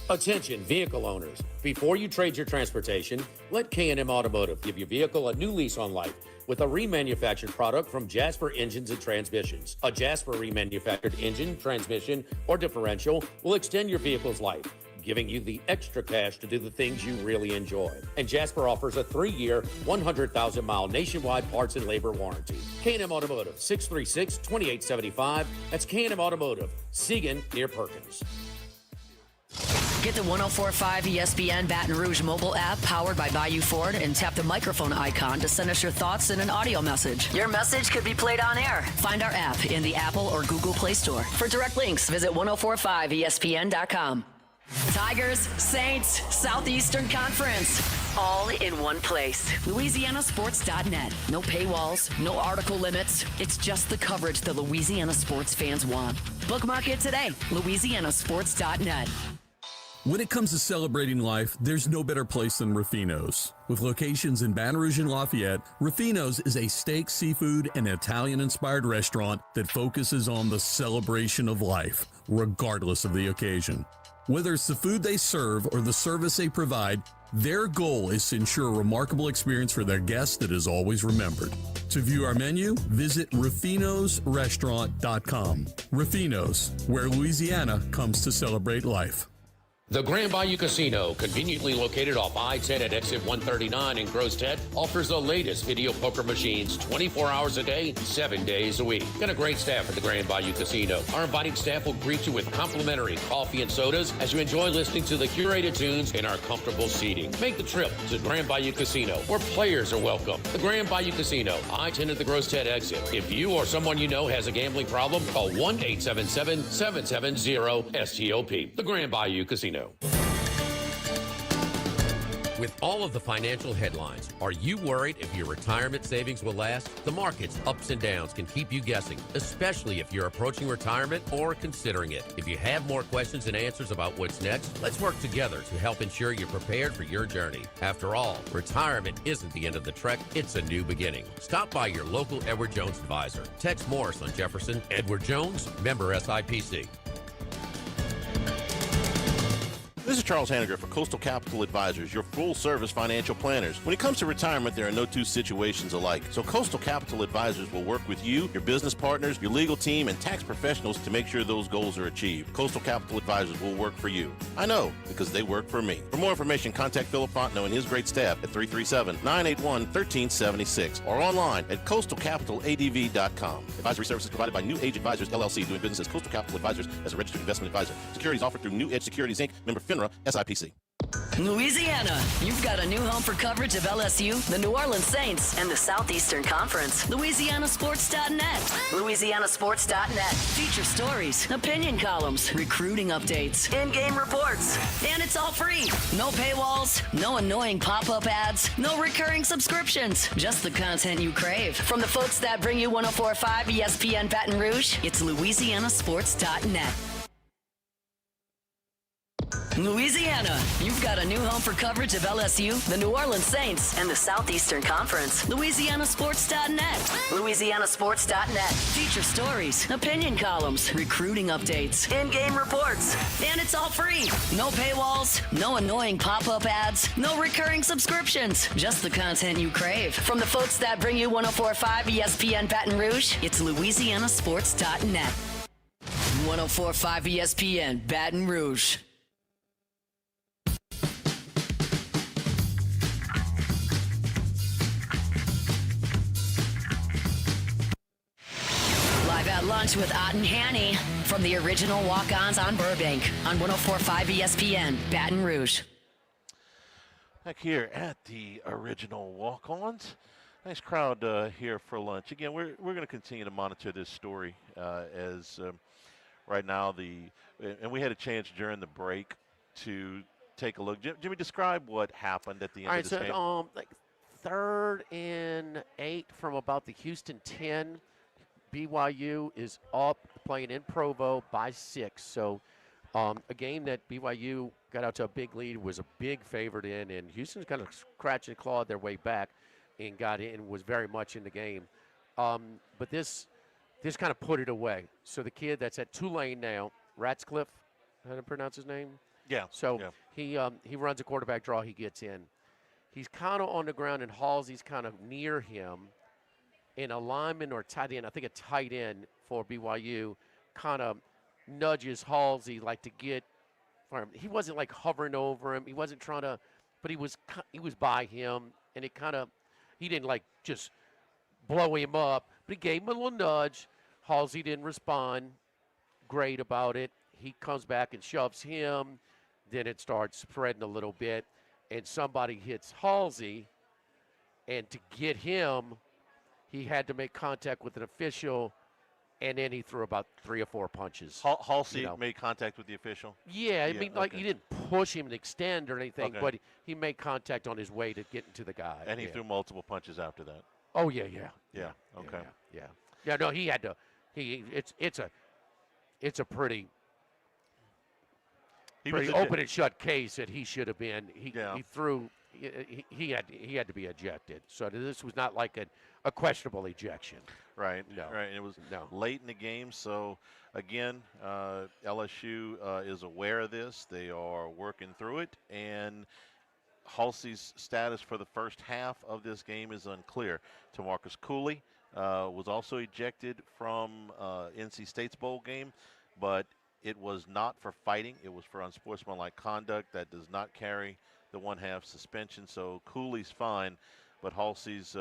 Attention, vehicle owners. Before you trade your transportation, let K&M Automotive give your vehicle a new lease on life with a remanufactured product from Jasper Engines and Transmissions. A Jasper remanufactured engine, transmission, or differential will extend your vehicle's life, giving you the extra cash to do the things you really enjoy. And Jasper offers a 3-year, 100,000-mile nationwide parts and labor warranty. K&M Automotive, 636-2875. That's K&M Automotive, Siegen near Perkins. Get the 104.5 ESPN Baton Rouge mobile app powered by Bayou Ford and tap the microphone icon to send us your thoughts in an audio message. Your message could be played on air. Find our app in the Apple or Google Play Store. For direct links, visit 1045ESPN.com. Tigers, Saints, Southeastern Conference. All in one place. LouisianaSports.net. No paywalls, no article limits. It's just the coverage the Louisiana sports fans want. Bookmark it today. LouisianaSports.net. When it comes to celebrating life, there's no better place than Ruffino's. With locations in Baton Rouge and Lafayette, Ruffino's is a steak, seafood, and Italian-inspired restaurant that focuses on the celebration of life, regardless of the occasion. Whether it's the food they serve or the service they provide, their goal is to ensure a remarkable experience for their guests that is always remembered. To view our menu, visit ruffinosrestaurant.com. Ruffino's, where Louisiana comes to celebrate life. The Grand Bayou Casino, conveniently located off I-10 at exit 139 in Gross Ted, offers the latest video poker machines 24 hours a day, 7 days a week. Got a great staff at the Grand Bayou Casino. Our inviting staff will greet you with complimentary coffee and sodas as you enjoy listening to the curated tunes in our comfortable seating. Make the trip to Grand Bayou Casino, where players are welcome. The Grand Bayou Casino, I-10 at the Gross Ted exit. If you or someone you know has a gambling problem, call 1-877-770-STOP. The Grand Bayou Casino. With all of the financial headlines, are you worried if your retirement savings will last? The market's ups and downs can keep you guessing, especially if you're approaching retirement or considering it. If you have more questions and answers about what's next, let's work together to help ensure you're prepared for your journey. After all, retirement isn't the end of the trek, it's a new beginning. Stop by your local Edward Jones advisor. Text Morris on Jefferson. Edward Jones, member SIPC. This is Charles Hanniger for Coastal Capital Advisors, your full-service financial planners. When it comes to retirement, there are no two situations alike. So Coastal Capital Advisors will work with you, your business partners, your legal team, and tax professionals to make sure those goals are achieved. Coastal Capital Advisors will work for you. I know, because they work for me. For more information, contact Philip Fontenot and his great staff at 337-981-1376 or online at coastalcapitaladv.com. Advisory services provided by New Age Advisors, LLC, doing business as Coastal Capital Advisors as a registered investment advisor. Securities offered through New Edge Securities, Inc., member FINRA, SIPC. Louisiana, you've got a new home for coverage of LSU, the New Orleans Saints, and the Southeastern Conference. LouisianaSports.net. LouisianaSports.net. Feature stories, opinion columns, recruiting updates, in-game reports. And it's all free. No paywalls, no annoying pop-up ads, no recurring subscriptions. Just the content you crave. From the folks that bring you 104.5 ESPN Baton Rouge, it's LouisianaSports.net. Louisiana, you've got a new home for coverage of LSU, the New Orleans Saints, and the Southeastern Conference. LouisianaSports.net. LouisianaSports.net. Feature stories, opinion columns, recruiting updates, in-game reports. And it's all free. No paywalls, no annoying pop-up ads, no recurring subscriptions. Just the content you crave. From the folks that bring you 104.5 ESPN Baton Rouge, it's LouisianaSports.net. 104.5 ESPN Baton Rouge. Live at lunch with Ott and Hanny from the original Walk-Ons on Burbank on 104.5 ESPN Baton Rouge. Back here at the original Walk-Ons. Nice crowd here for lunch. Again, we're going to continue to monitor this story as right now and we had a chance during the break to take a look. Jimmy, describe what happened at the end of this game. Like 3rd and 8 from about the Houston 10. BYU is up playing in Provo by 6. So a game that BYU got out to a big lead, was a big favorite in, and Houston's kind of scratched and clawed their way back and got in, was very much in the game. But this kind of put it away. So the kid that's at Tulane now, Ratcliffe, how to pronounce his name? Yeah. So he runs a quarterback draw, he gets in. He's kind of on the ground, and Halsey's kind of near him. And a lineman or tight end, I think a tight end for BYU, kind of nudges Halsey like to get for him. He wasn't like hovering over him. He wasn't trying to, but he was by him, and it kind of, he didn't like just blow him up, but he gave him a little nudge. Halsey didn't respond great about it. He comes back and shoves him. then it starts spreading a little bit, and somebody hits Halsey, and to get him, he had to make contact with an official, and then he threw about 3 or 4 punches. Halsey made contact with the official? Yeah, I mean, like, okay. he didn't push him and extend or anything, Okay. but he made contact on his way to getting to the guy. And he yeah. threw multiple punches after that. Oh, yeah. Okay. Yeah, no, he had to. It's a pretty open and shut case that he should have been. He threw. He had to be ejected. So this was not like a questionable ejection. Right. No. Right. And it was late in the game. So again, LSU is aware of this. They are working through it, and Halsey's status for the first half of this game is unclear. Tamarcus Cooley was also ejected from NC State's bowl game, but it was not for fighting. It was for unsportsmanlike conduct. That does not carry the 1/2 suspension. So Cooley's fine, but Halsey's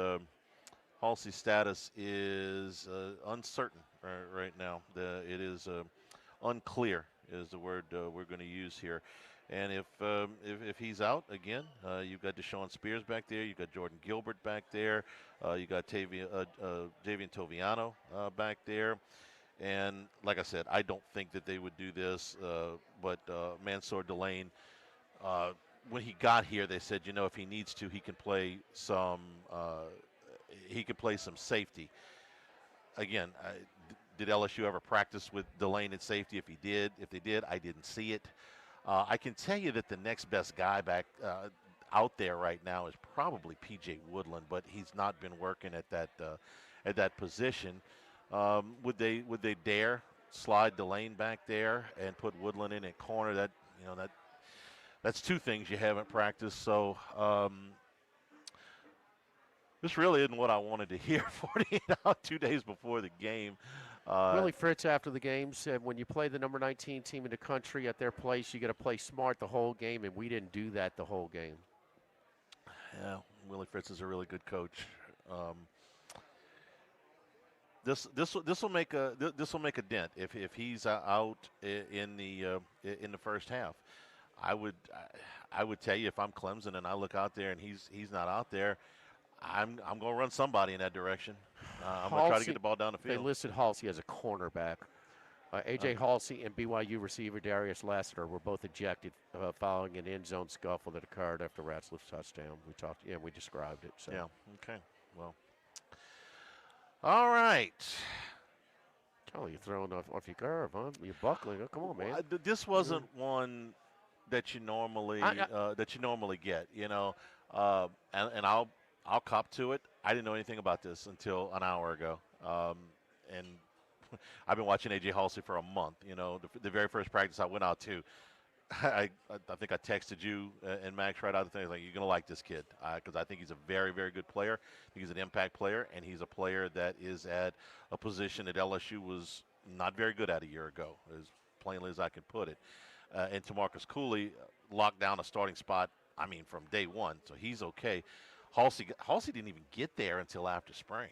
status is uncertain right now. It is unclear is the word we're going to use here. And if he's out again, you've got Deshaun Spears back there. You've got Jordan Gilbert back there. You got Javian Toviano back there. And like I said, I don't think that they would do this. But Mansour Delane, when he got here, they said, if he needs to, he can play some. He could play some safety. Again, did LSU ever practice with Delane at safety? If they did, I didn't see it. I can tell you that the next best guy back out there right now is probably P.J. Woodland, but he's not been working at that position. Would they dare slide Delane back there and put Woodland in at corner? That's two things you haven't practiced. So this really isn't what I wanted to hear 48 hours, 2 days before the game. Willie Fritz, after the game, said when you play the number 19 team in the country at their place, you got to play smart the whole game, and we didn't do that the whole game. Yeah, Willie Fritz is a really good coach. This will make a dent if he's out in the first half. I would tell you, if I'm Clemson and I look out there and he's not out there, I'm going to run somebody in that direction. I'm going to try to get the ball down the field. They listed Halsey as a cornerback. A.J. Halsey and BYU receiver Darius Lassiter were both ejected following an end zone scuffle that occurred after Ratzliff's touchdown. We described it. So. Yeah. Okay. Well. All right. Oh, you're throwing off your curve, huh? You're buckling. Oh, come on, man. Well, this wasn't one that you normally get. And I'll cop to it. I didn't know anything about this until an hour ago. And I've been watching A.J. Halsey for a month. The very first practice I went out to, I think I texted you and Max right out of the thing. Like, you're going to like this kid because I think he's a very, very good player. He's an impact player, and he's a player that is at a position that LSU was not very good at a year ago, as plainly as I can put it. And Tamarcus Cooley locked down a starting spot, from day one, so he's okay. Halsey didn't even get there until after spring.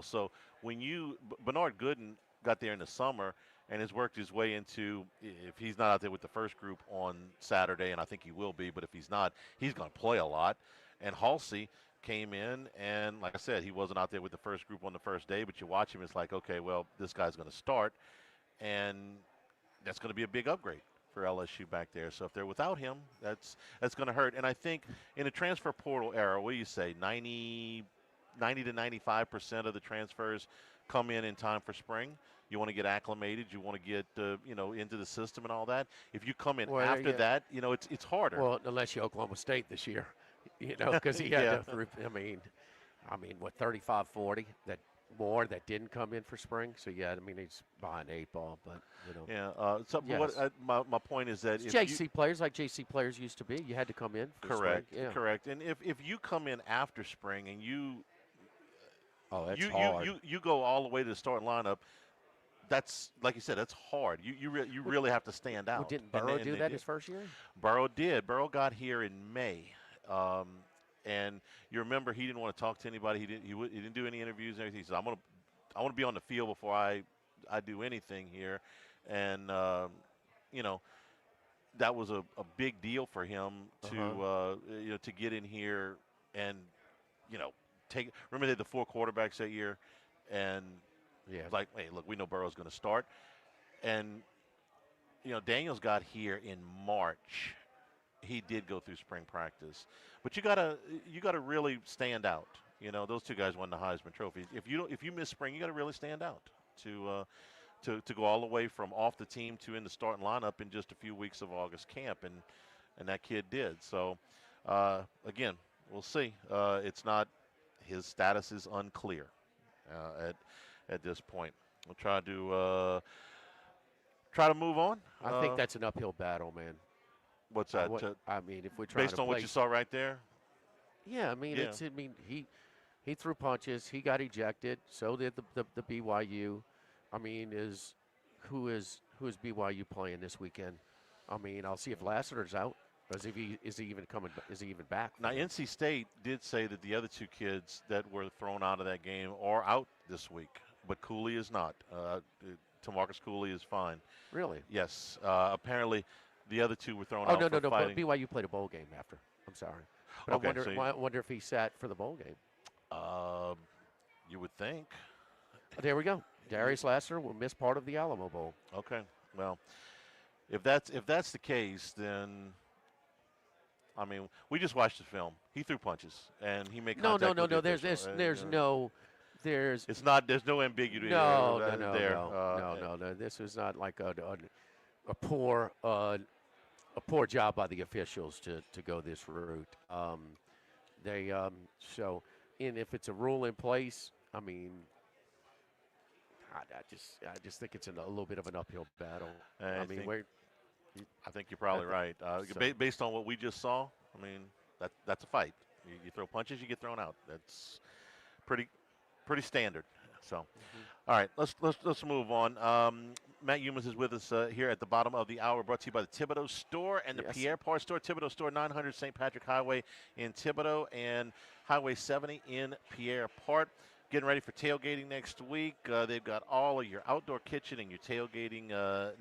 So when Bernard Gooden got there in the summer and has worked his way into, if he's not out there with the first group on Saturday, and I think he will be, but if he's not, he's going to play a lot. And Halsey came in, and like I said, he wasn't out there with the first group on the first day, but you watch him, it's like, okay, well, this guy's going to start, and that's going to be a big upgrade for LSU back there. So if they're without him, that's going to hurt. And I think in a transfer portal era, what do you say, 90 to 95% of the transfers come in time for spring. You want to get acclimated. You want to get into the system and all that. If you come in after that, it's harder. Well, unless you're Oklahoma State this year, because he had to. I mean, what 35, 40 that didn't come in for spring. So yeah, he's behind the 8 ball, but Yeah. My point is that it's JC players like JC players used to be, you had to come in. For correct. Spring. Yeah. Correct. And if you come in after spring and you hard. You go all the way to the starting lineup. That's, like you said, that's hard. You really have to stand out. Well, didn't Burrow do that his first year? Burrow did. Burrow got here in May, and you remember he didn't want to talk to anybody. He didn't do any interviews and everything. He said, I want to be on the field before I do anything here, and that was a big deal for him to get in here and take. Remember they had the 4 quarterbacks that year, and like, hey, look, we know Burrow's going to start, and Daniels got here in March. He did go through spring practice, but you gotta really stand out. Those 2 guys won the Heisman Trophy. If you miss spring, you got to really stand out to go all the way from off the team to in the starting lineup in just a few weeks of August camp, and that kid did. So again, we'll see. It's not, his status is unclear at this point. We'll try to move on. I think that's an uphill battle, man. What's that? I mean, if we're trying based to on what you saw right there. Yeah, I mean, he threw punches. He got ejected. So did the BYU. I mean, who is BYU playing this weekend? I mean, I'll see if Lassiter's out. Or is he even coming? Is he even back? Now, NC State did say that the other 2 kids that were thrown out of that game are out this week, but Cooley is not. Tamarcus Cooley is fine. Really? Yes. Apparently, the other 2 were thrown out. No. But BYU played a bowl game after. I'm sorry. But okay, I wonder if he sat for the bowl game. You would think. There we go. Darius Lassiter will miss part of the Alamo Bowl. Okay. Well, if that's the case, then I mean, we just watched the film. He threw punches and he made contact. No. With the There's official. It's not. There's no ambiguity. No. This was not like a poor job by the officials to go this route. And if it's a rule in place, I mean, I just think it's a little bit of an uphill battle. I think you're probably right. Based on what we just saw, I mean, that's a fight. You throw punches, you get thrown out. That's pretty standard. So, all right, let's move on. Matt Humans is with us here at the bottom of the hour, brought to you by the Thibodeau Store and the Pierre Part Store. Thibodeau Store, 900 St. Patrick Highway in Thibodeau and Highway 70 in Pierre Part. Getting ready for tailgating next week. They've got all of your outdoor kitchen and your tailgating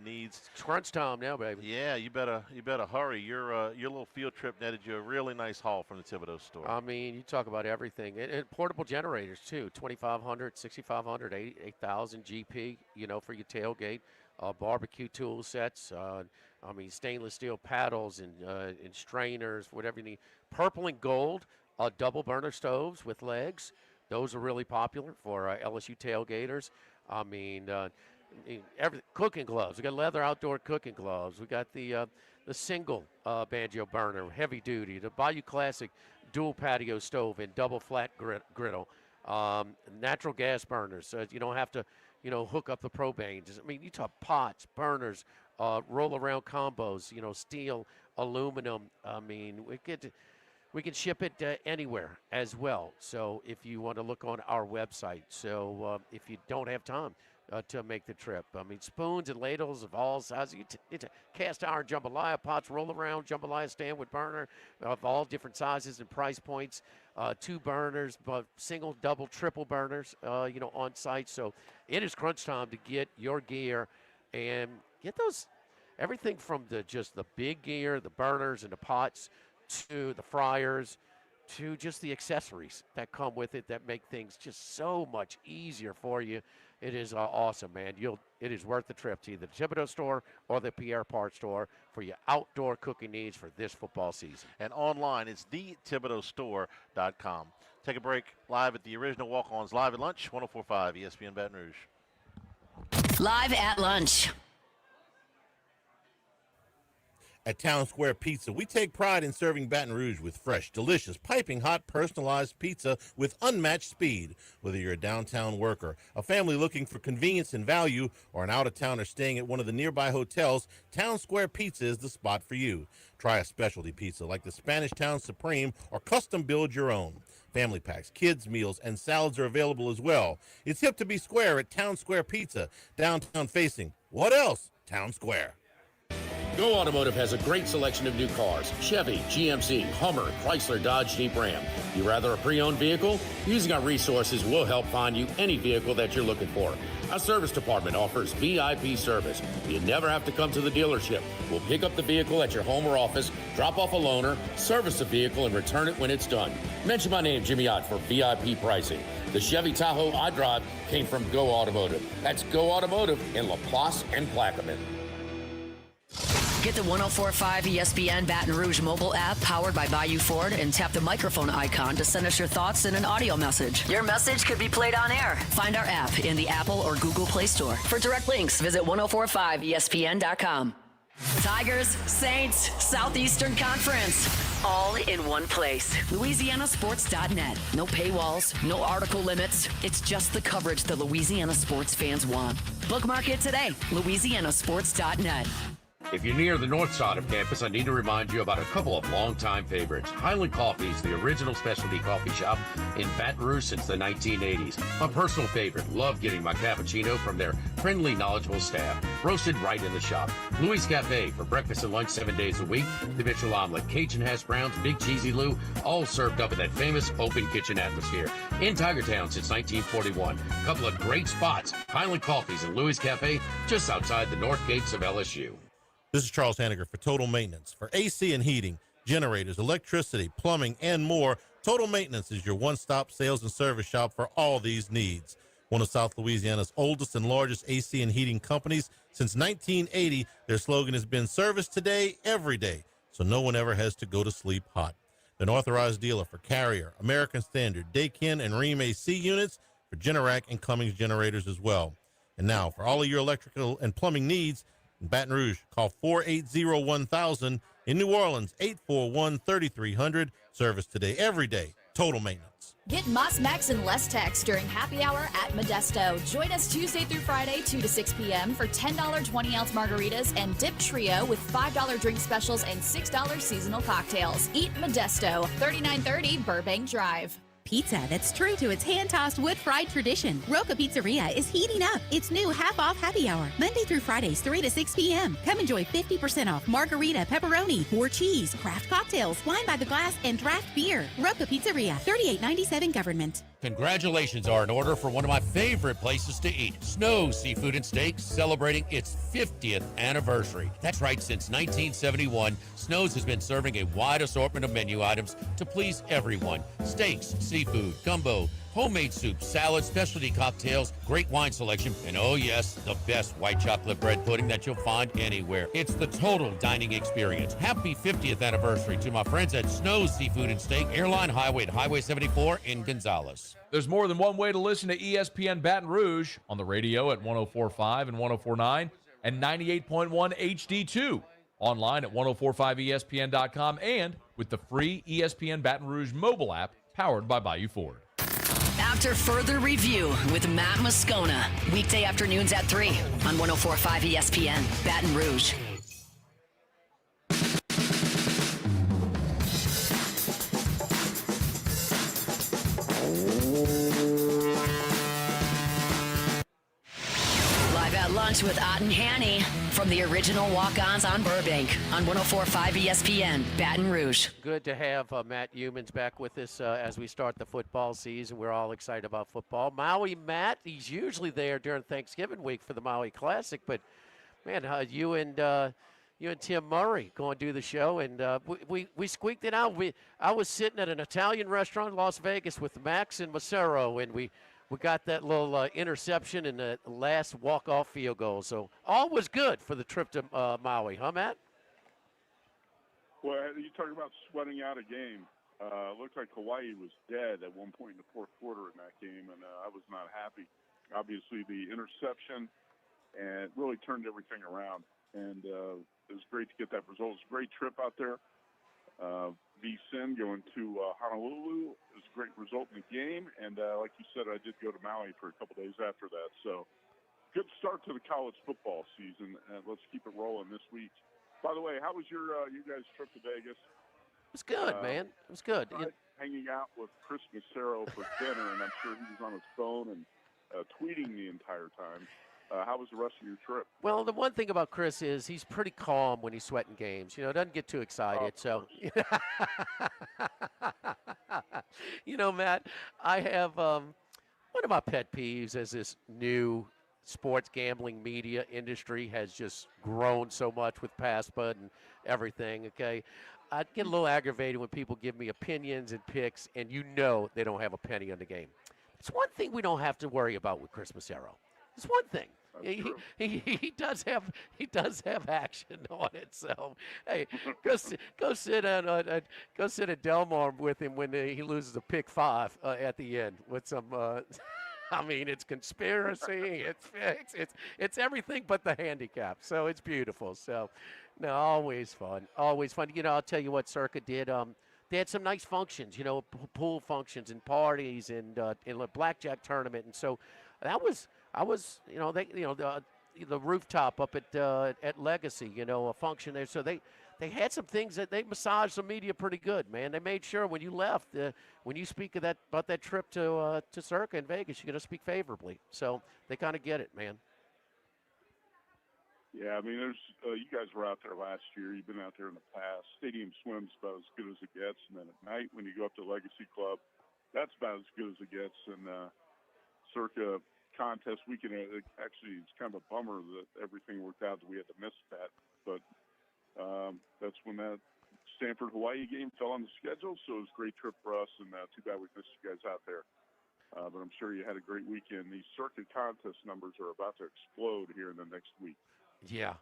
needs. It's crunch time now, baby. Yeah, you better hurry. Your little field trip netted you a really nice haul from the Thibodeau Store. I mean, you talk about everything. And portable generators, too. 2,500, 6,500, 8,000 GP, for your tailgate. Barbecue tool sets. Stainless steel paddles and strainers, whatever you need. Purple and gold double burner stoves with legs. Those are really popular for LSU tailgaters. Cooking gloves. We got leather outdoor cooking gloves. We got the single banjo burner, heavy duty. The Bayou Classic dual patio stove and double flat griddle. Natural gas burners, so you don't have to, hook up the propanes. I mean, you talk pots, burners, roll around combos. Steel, aluminum. I mean, we can ship it anywhere as well. So if you want to look on our website. So if you don't have time to make the trip. I mean, spoons and ladles of all sizes. It's a cast iron jambalaya pots, roll around jambalaya stand with burner of all different sizes and price points. 2 burners, but single, double, triple burners, on site. So it is crunch time to get your gear and get those, everything from the big gear, the burners and the pots, to the fryers, to just the accessories that come with it that make things just so much easier for you. It is awesome, man. It is worth the trip to either the Thibodeau Store or the Pierre Part Store for your outdoor cooking needs for this football season. And online, it's thethibodeaustore.com. Take a break live at the original Walk-Ons live at lunch, 104.5 ESPN Baton Rouge. Live at lunch. At Town Square Pizza, we take pride in serving Baton Rouge with fresh, delicious, piping hot, personalized pizza with unmatched speed. Whether you're a downtown worker, a family looking for convenience and value, or an out-of-towner staying at one of the nearby hotels, Town Square Pizza is the spot for you. Try a specialty pizza like the Spanish Town Supreme or custom build your own. Family packs, kids' meals, and salads are available as well. It's hip to be square at Town Square Pizza, downtown facing. What else? Town Square. Go Automotive has a great selection of new cars: Chevy, GMC, Hummer, Chrysler, Dodge, Jeep, Ram. You rather a pre-owned vehicle? Using our resources will help find you any vehicle that you're looking for. Our service department offers VIP service. You never have to come to the dealership. We'll pick up the vehicle at your home or office, drop off a loaner, service the vehicle, and return it when it's done. Mention my name, Jimmy Ott, for VIP pricing. The Chevy Tahoe I drive came from Go Automotive. That's Go Automotive in Laplace and Plaquemine. Get the 104.5 ESPN Baton Rouge mobile app powered by Bayou Ford and tap the microphone icon to send us your thoughts in an audio message. Your message could be played on air. Find our app in the Apple or Google Play Store. For direct links, visit 1045ESPN.com. Tigers, Saints, Southeastern Conference. All in one place. LouisianaSports.net. No paywalls, no article limits. It's just the coverage the Louisiana sports fans want. Bookmark it today. LouisianaSports.net. If you're near the north side of campus, I need to remind you about a couple of longtime favorites. Highland Coffee is the original specialty coffee shop in Baton Rouge since the 1980s. My personal favorite. Love getting my cappuccino from their friendly, knowledgeable staff. Roasted right in the shop. Louis Cafe for breakfast and lunch 7 days a week. The Mitchell omelet, Cajun hash browns, Big Cheesy Lou, all served up in that famous open kitchen atmosphere. In Tigertown since 1941. A couple of great spots. Highland Coffees and Louis Cafe just outside the north gates of LSU. This is Charles Hanniger for Total Maintenance. For AC and heating, generators, electricity, plumbing, and more, Total Maintenance is your one-stop sales and service shop for all these needs. One of South Louisiana's oldest and largest AC and heating companies. Since 1980, their slogan has been service today, every day, so no one ever has to go to sleep hot. They're an authorized dealer for Carrier, American Standard, Daikin, and Rheem AC units, for Generac and Cummins generators as well. And now, for all of your electrical and plumbing needs, in Baton Rouge, call 480-1000. In New Orleans, 841-3300. Service today, every day. Total Maintenance. Get Moss Max and less tax during happy hour at Modesto. Join us Tuesday through Friday, 2 to 6 p.m. for $10 20-ounce margaritas and Dip Trio with $5 drink specials and $6 seasonal cocktails. Eat Modesto, 3930 Burbank Drive. Pizza that's true to its hand-tossed wood-fried tradition. Roca Pizzeria is heating up its new half-off happy hour, Monday through Fridays, 3 to 6 p.m. Come enjoy 50% off margarita, pepperoni, or cheese, craft cocktails, wine by the glass, and draft beer. Roca Pizzeria, 3897 Government. Congratulations are in order for one of my favorite places to eat, Snow Seafood and Steaks, celebrating its 50th anniversary. That's right, since 1971, Snow's has been serving a wide assortment of menu items to please everyone. Steaks, seafood, gumbo, homemade soup, salad, specialty cocktails, great wine selection, and oh yes, the best white chocolate bread pudding that you'll find anywhere. It's the total dining experience. Happy 50th anniversary to my friends at Snow's Seafood and Steak, Airline Highway at Highway 74 in Gonzales. There's more than one way to listen to ESPN Baton Rouge: on the radio at 104.5 and 104.9 and 98.1 HD2. Online at 1045ESPN.com and with the free ESPN Baton Rouge mobile app powered by Bayou Ford. After further review with Matt Moscona, weekday afternoons at 3 on 104.5 ESPN, Baton Rouge. Live at lunch with Ott and Hanny from the original Walk-Ons on Burbank on 104.5 ESPN, Baton Rouge. Good to have Matt Humans back with us as we start the football season. We're all excited about football. Maui Matt, he's usually there during Thanksgiving week for the Maui Classic, but man, you and Tim Murray going to do the show, and we squeaked it out. I was sitting at an Italian restaurant in Las Vegas with Max and Macero, and we got that little interception in the last walk-off field goal. So all was good for the trip to Maui, huh, Matt? Well, you talk about sweating out a game. Looked like Hawaii was dead at one point in the fourth quarter in that game, and I was not happy. Obviously, the interception and really turned everything around, and it was great to get that result. It was a great trip out there. VSIN going to Honolulu is a great result in the game, and like you said, I did go to Maui for a couple days after that. So good start to the college football season, and let's keep it rolling this week. By the way, how was your you guys' trip to Vegas? It was good, man. It was good. Hanging out with Chris Macero for dinner, and I'm sure he was on his phone and tweeting the entire time. How was the rest of your trip? Well, the one thing about Chris is he's pretty calm when he's sweating games. Doesn't get too excited. So, Matt, I have one of my pet peeves as this new sports gambling media industry has just grown so much with PassBud and everything. Okay, I get a little aggravated when people give me opinions and picks, and they don't have a penny on the game. It's one thing we don't have to worry about with Chris Massero. It's one thing. He does have action on it. So hey, go sit at Delmar with him when he loses a pick 5 at the end with some. I mean, it's conspiracy. It's everything but the handicap. So it's beautiful. So no, always fun. Always fun. I'll tell you what Circa did. They had some nice functions. Pool functions and parties and in a blackjack tournament, and so I was the rooftop up at Legacy, a function there. So they had some things that they massaged the media pretty good, man. They made sure when you left, when you speak about that trip to Circa in Vegas, you're going to speak favorably. So they kind of get it, man. Yeah, I mean, you guys were out there last year. You've been out there in the past. Stadium swim's about as good as it gets, and then at night when you go up to Legacy Club, that's about as good as it gets. And Circa contest weekend, actually, it's kind of a bummer that everything worked out that we had to miss that. But that's when that Stanford-Hawaii game fell on the schedule, so it was a great trip for us, and too bad we missed you guys out there. But I'm sure you had a great weekend. These Circa contest numbers are about to explode here in the next week. Yeah.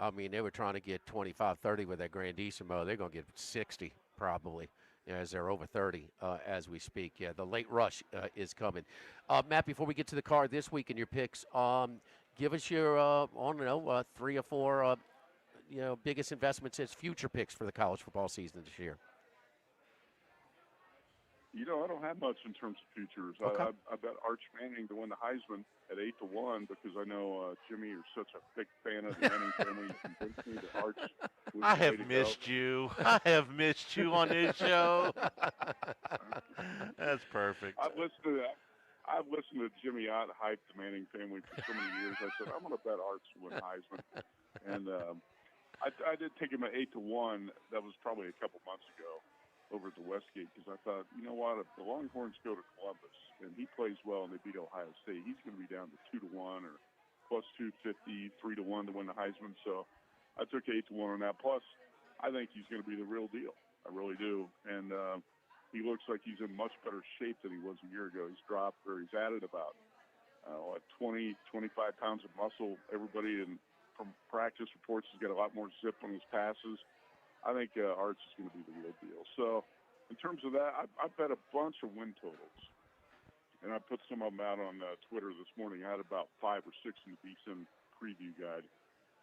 I mean, they were trying to get 25, 30 with that Grandissimo. They're going to get 60 probably, as they're over 30 as we speak. Yeah, the late rush is coming. Matt, before we get to the card this week and your picks, give us your, 3 or 4, biggest investments as future picks for the college football season this year. I don't have much in terms of futures. Okay. I bet Arch Manning to win the Heisman at 8-1 because I know Jimmy, you're such a big fan of the Manning family. You convinced me that Arch was I the way have to missed go. you. I have missed you on this show. That's perfect. I've listened to Jimmy Ott hype the Manning family for so many years. I said, I'm going to bet Arch to win the Heisman. And I did take him at 8-1. That was probably a couple months ago over at the Westgate because I thought, you know what, if the Longhorns go to Columbus and he plays well and they beat Ohio State, he's going to be down to 2-1 or plus 250, 3-1 to win the Heisman. So I took 8-1 on that. Plus, I think he's going to be the real deal. I really do. And he looks like he's in much better shape than he was a year ago. He's dropped or he's added about 20, 25 pounds of muscle. Everybody from practice reports he's got a lot more zip on his passes. I think Arch is going to be the real deal. So in terms of that, I bet a bunch of win totals. And I put some of them out on Twitter this morning. I had about 5 or 6 in the decent preview guide.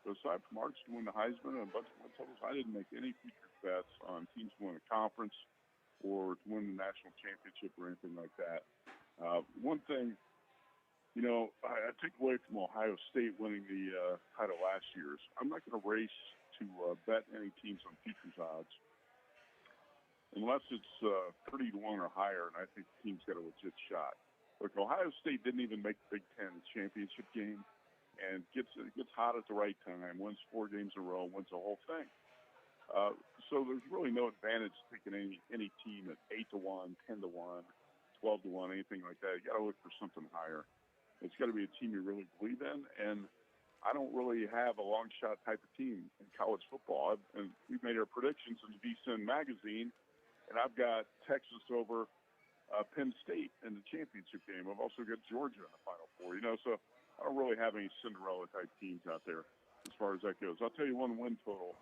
But aside from Arch to win the Heisman and a bunch of win totals, I didn't make any future bets on teams to win a conference or to win the national championship or anything like that. One thing, I took away from Ohio State winning the title last year is I'm not going to race to bet any teams on futures odds unless it's 30-1 or higher, and I think the team's got a legit shot. Look, Ohio State didn't even make the Big Ten championship game and gets hot at the right time, wins 4 games in a row, wins the whole thing. So there's really no advantage taking any team at 8-1, 10-1, 12-1, anything like that. You got to look for something higher. It's got to be a team you really believe in, and I don't really have a long shot type of team in college football. And we've made our predictions in the VSiN magazine, and I've got Texas over Penn State in the championship game. I've also got Georgia in the Final Four. So I don't really have any Cinderella type teams out there as far as that goes. I'll tell you one win total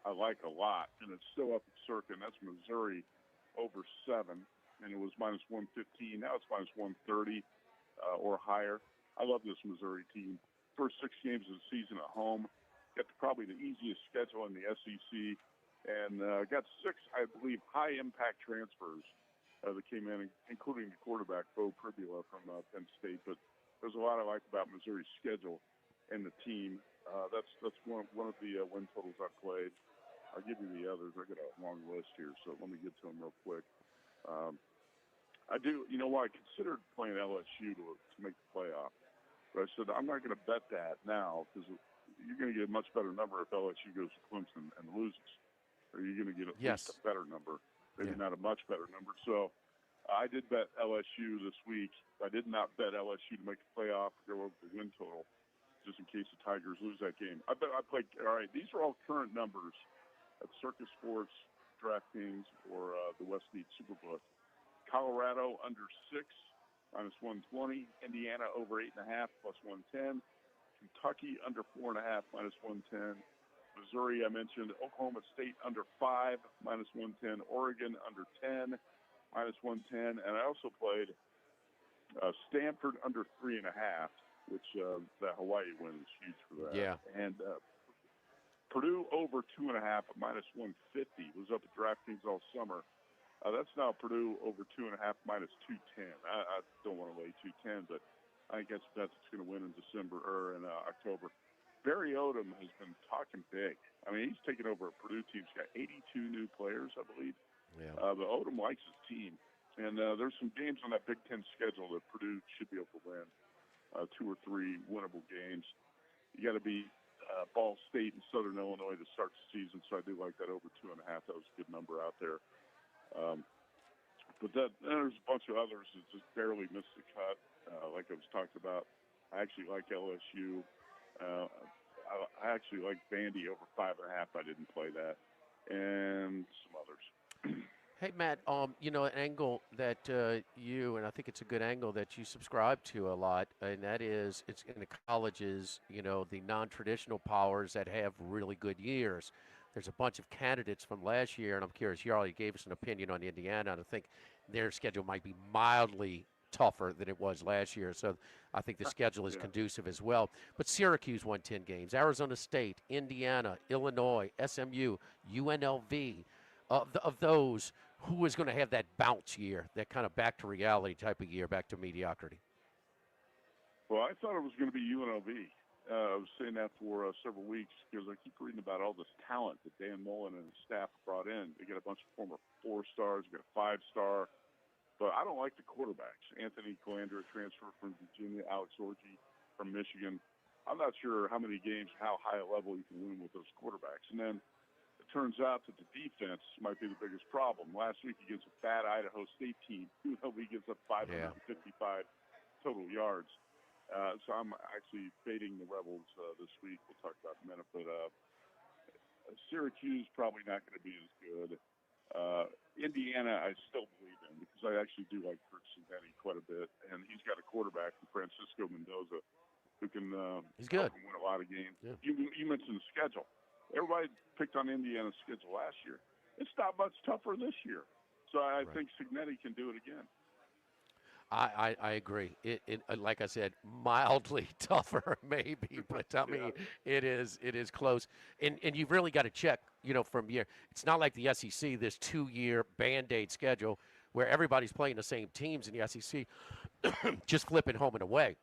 I like a lot, and it's still up at Circa, and that's Missouri over 7, and it was minus 115. Now it's minus 130 or higher. I love this Missouri team. First 6 games of the season at home, got probably the easiest schedule in the SEC, and got 6, I believe, high-impact transfers that came in, including the quarterback, Bo Pribula from Penn State. But there's a lot I like about Missouri's schedule and the team. That's one of the win totals I played. I'll give you the others. I got a long list here, so let me get to them real quick. I do, I considered playing LSU to make the playoff. But I said, I'm not going to bet that now because you're going to get a much better number if LSU goes to Clemson and loses. Or you're going to get at least a better number, maybe not a much better number. So I did bet LSU this week. I did not bet LSU to make the playoff or go over the win total just in case the Tigers lose that game. I played, all right, these are all current numbers at Circus Sports, DraftKings, or the Westmead Superbook. Colorado under 6, minus 120. Indiana over 8.5, plus 110. Kentucky under 4.5, minus 110. Missouri, I mentioned. Oklahoma State under 5, minus 110. Oregon under 10, minus 110. And I also played Stanford under 3.5, which the Hawaii win is huge for that. Yeah. And Purdue over 2.5 at minus 150 was up at DraftKings all summer. That's now Purdue over 2.5 minus 210. I don't want to lay 210, but I think that's a bet that's going to win in December or in October. Barry Odom has been talking big. I mean, he's taken over a Purdue team. He's got 82 new players, I believe. Yeah. But Odom likes his team. And there's some games on that Big Ten schedule that Purdue should be able to win, 2 or 3 winnable games. You got to beat Ball State and Southern Illinois to start the season, so I do like that over 2.5. That was a good number out there. But there's a bunch of others that just barely missed the cut, like I was talking about. I actually like LSU. I actually like Vandy over 5.5. I didn't play that, and some others. Hey, Matt, an angle that you, and I think it's a good angle that you subscribe to a lot, and that is it's in the colleges, the non-traditional powers that have really good years. There's a bunch of candidates from last year, and I'm curious, you already gave us an opinion on Indiana, and I think their schedule might be mildly tougher than it was last year, so I think the schedule is conducive as well. But Syracuse won 10 games, Arizona State, Indiana, Illinois, SMU, UNLV. Of those, who is going to have that bounce year, that kind of back to reality type of year, back to mediocrity? Well, I thought it was going to be UNLV. I was saying that for several weeks because I keep reading about all this talent that Dan Mullen and his staff brought in. They got a bunch of former 4-stars, got a 5-star. But I don't like the quarterbacks. Anthony Calandra, transfer from Virginia, Alex Orji from Michigan. I'm not sure how many games, how high a level you can win with those quarterbacks. And then it turns out that the defense might be the biggest problem. Last week against a bad Idaho State team, UNLV gives up 555 total yards. So I'm actually fading the Rebels this week. We'll talk about in a minute. But Syracuse probably not going to be as good. Indiana, I still believe in because I actually do like Kurt Cincinnati quite a bit. And he's got a quarterback in Francisco Mendoza who can he's good. Help him win a lot of games. Yeah. You mentioned the schedule. Everybody picked on Indiana's schedule last year. It's not much tougher this year. So I think Cignetti can do it again. I agree. It like I said, mildly tougher maybe, but I mean it is close. And you've really got to check, from year. It's not like the SEC, this 2-year Band-Aid schedule where everybody's playing the same teams in the SEC, just flipping home and away.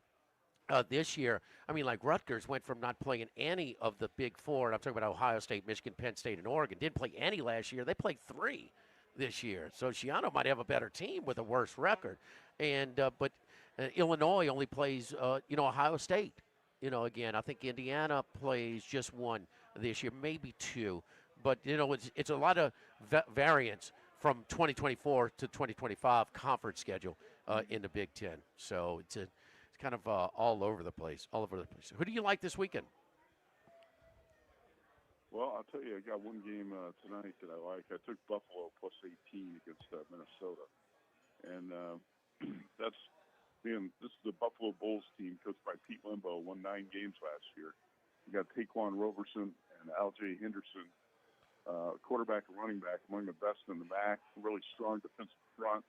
This year, I mean, like Rutgers went from not playing any of the Big Four, and I'm talking about Ohio State, Michigan, Penn State, and Oregon. Didn't play any last year. They played 3 this year. So Schiano might have a better team with a worse record. And but Illinois only plays, Ohio State. Again, I think Indiana plays just 1 this year, maybe 2. But, it's a lot of variance from 2024 to 2025 conference schedule in the Big Ten. So it's kind of all over the place, Who do you like this weekend? Well, I'll tell you, I got one game tonight that I like. I took Buffalo plus 18 against Minnesota. And this is the Buffalo Bulls team coached by Pete Limbo, won 9 games last year. You got Taquan Roberson and Al-J. Henderson, quarterback and running back, among the best in the MAC, really strong defensive front.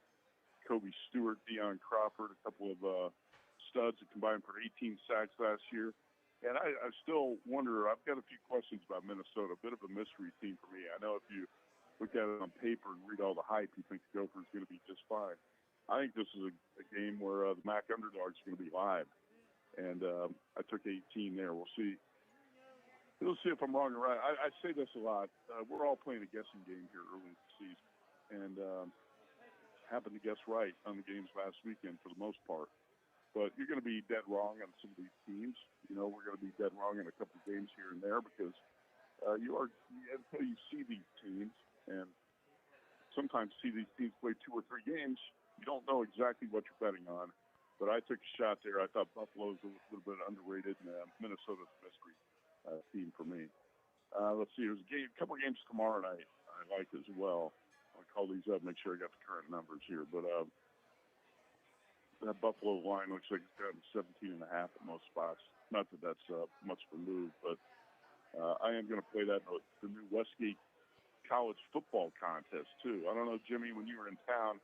Kobe Stewart, Deion Crawford, a couple of studs that combined for 18 sacks last year. And I still wonder, I've got a few questions about Minnesota, a bit of a mystery team for me. I know if you look at it on paper and read all the hype, you think the Gophers are going to be just fine. I think this is a game where the MAC underdogs are going to be live. And I took 18 there. We'll see. We'll see if I'm wrong or right. I say this a lot. We're all playing a guessing game here early in the season. And happened to guess right on the games last weekend for the most part. But you're going to be dead wrong on some of these teams. You know, we're going to be dead wrong in a couple of games here and there because until you see these teams and sometimes see these teams play 2 or 3 games, you don't know exactly what you're betting on. But I took a shot there. I thought Buffalo's a little bit underrated, and Minnesota's a mystery team for me. Let's see. There's a couple of games tomorrow night I like as well. I'll call these up, make sure I got the current numbers here. But that Buffalo line looks like it's down to 17.5 at most spots. Not that that's much of a move, but I am going to play that in the new Westgate College football contest, too. I don't know, Jimmy, when you were in town,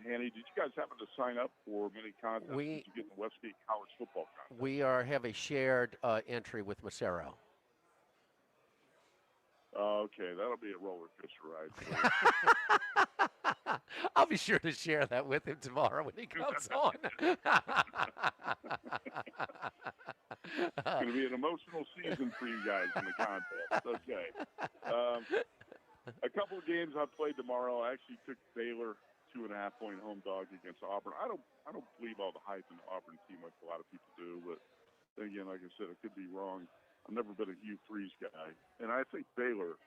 Hanny, did you guys happen to sign up for many contests that you get in the Westgate College football contest? We have a shared entry with Macero. Okay, that'll be a roller coaster ride. I'll be sure to share that with him tomorrow when he comes on. It's going to be an emotional season for you guys in the contest. Okay. A couple of games I played tomorrow. I actually took Baylor 2.5-point home dog against Auburn. I don't believe all the hype in the Auburn team like a lot of people do, but then again, like I said, I could be wrong. I've never been a Hugh Freeze guy, and I think Baylor.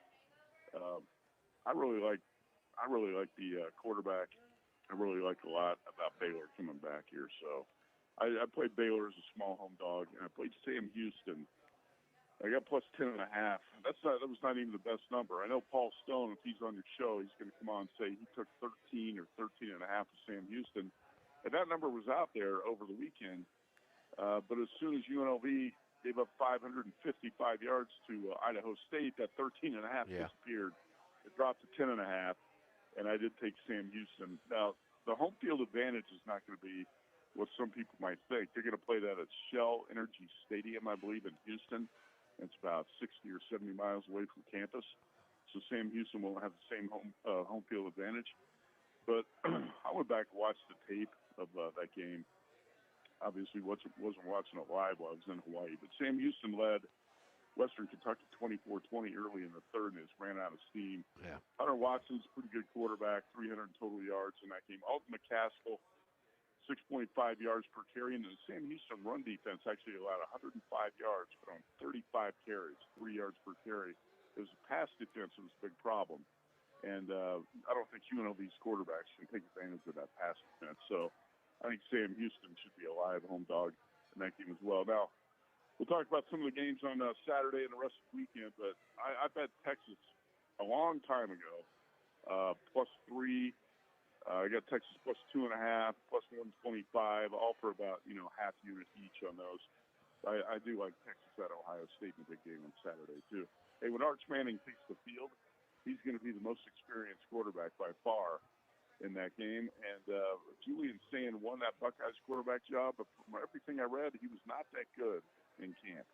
I really like the quarterback. I really like a lot about Baylor coming back here. So I played Baylor as a small home dog, and I played Sam Houston. I got plus 10.5. That was not even the best number. I know Paul Stone, if he's on your show, he's going to come on and say he took 13 or 13.5 of Sam Houston. And that number was out there over the weekend. But as soon as UNLV gave up 555 yards to Idaho State, that 13.5 disappeared. It dropped to 10.5, and I did take Sam Houston. Now, the home field advantage is not going to be what some people might think. They're going to play that at Shell Energy Stadium, I believe, in Houston. It's about 60 or 70 miles away from campus. So Sam Houston won't have the same home field advantage. But I went back and watched the tape of that game. Obviously, wasn't watching it live while I was in Hawaii. But Sam Houston led Western Kentucky 24-20 early in the third and just ran out of steam. Yeah. Hunter Watson's a pretty good quarterback, 300 total yards in that game. Alton McCaskill, 6.5 yards per carry. And the Sam Houston run defense actually allowed 105 yards, but on 35 carries, 3 yards per carry. It was a pass defense that was a big problem. And I don't think UNLV's quarterbacks can take advantage of that pass defense. So I think Sam Houston should be a live home dog in that game as well. Now, we'll talk about some of the games on Saturday and the rest of the weekend, but I bet Texas a long time ago, plus 3. I got Texas plus 2.5, plus 125, all for about, half unit each on those. I do like Texas at Ohio State in the big game on Saturday, too. Hey, when Arch Manning takes the field, he's going to be the most experienced quarterback by far in that game. And Julian Sand won that Buckeyes quarterback job, but from everything I read, he was not that good in camp.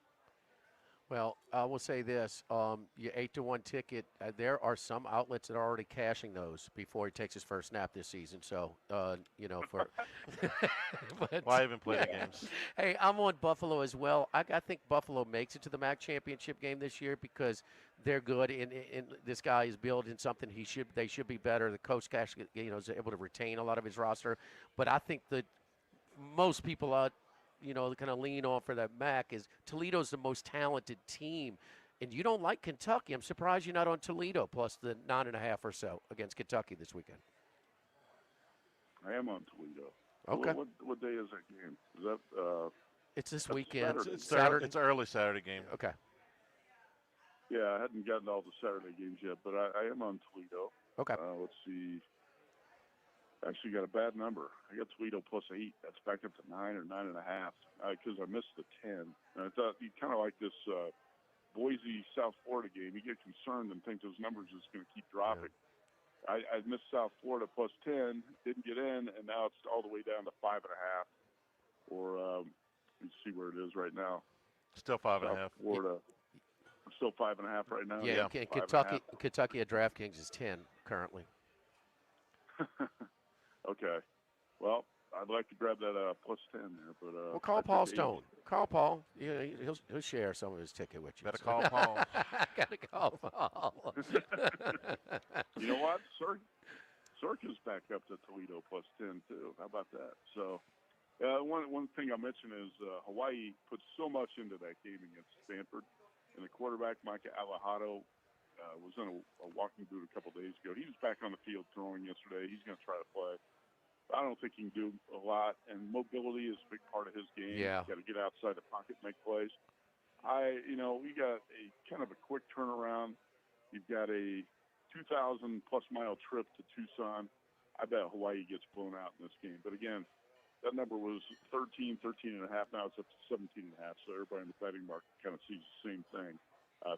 Well, I will say this: your 8-1 ticket. There are some outlets that are already cashing those before he takes his first snap this season. So, for but, Why even play the games? Hey, I'm on Buffalo as well. I think Buffalo makes it to the MAC championship game this year because they're good. And this guy is building something. They should be better. The coach, is able to retain a lot of his roster. But I think that most people are. Kind of lean on for that MAC is Toledo's the most talented team. And you don't like Kentucky. I'm surprised you're not on Toledo plus the 9.5 or so against Kentucky this weekend. I am on Toledo. Okay. What day is that game? Is that? It's this weekend. Saturday. It's an early Saturday game. Okay. Yeah, I hadn't gotten all the Saturday games yet, but I am on Toledo. Okay. Let's see. Actually got a bad number. I got Toledo plus 8. That's back up to 9 or 9.5 because I missed the 10. And I thought you kind of like this Boise, South Florida game. You get concerned and think those numbers are just going to keep dropping. Yeah. I missed South Florida plus 10, didn't get in, and now it's all the way down to 5.5. Or let's see where it is right now. Still 5.5. Florida. Still 5.5 right now. Yeah. Kentucky at DraftKings is 10 currently. Okay. Well, I'd like to grab that plus 10 there, but well, call Paul Stone. Call Paul. Yeah, he'll share some of his ticket with you. Better call Paul. Gotta call Paul. You know what? Cirque is back up to Toledo plus 10 too. How about that? So One thing I mentioned is Hawaii put so much into that game against Stanford, and the quarterback Micah Alejado was in a walking boot a couple days ago. He was back on the field throwing yesterday. He's going to try to play. I don't think he can do a lot, and mobility is a big part of his game. Yeah. He's got to get outside the pocket and make plays. We got a kind of a quick turnaround. You've got a 2,000-plus mile trip to Tucson. I bet Hawaii gets blown out in this game. But again, that number was 13 and a half. Now it's up to 17 and a half. So everybody in the betting market kind of sees the same thing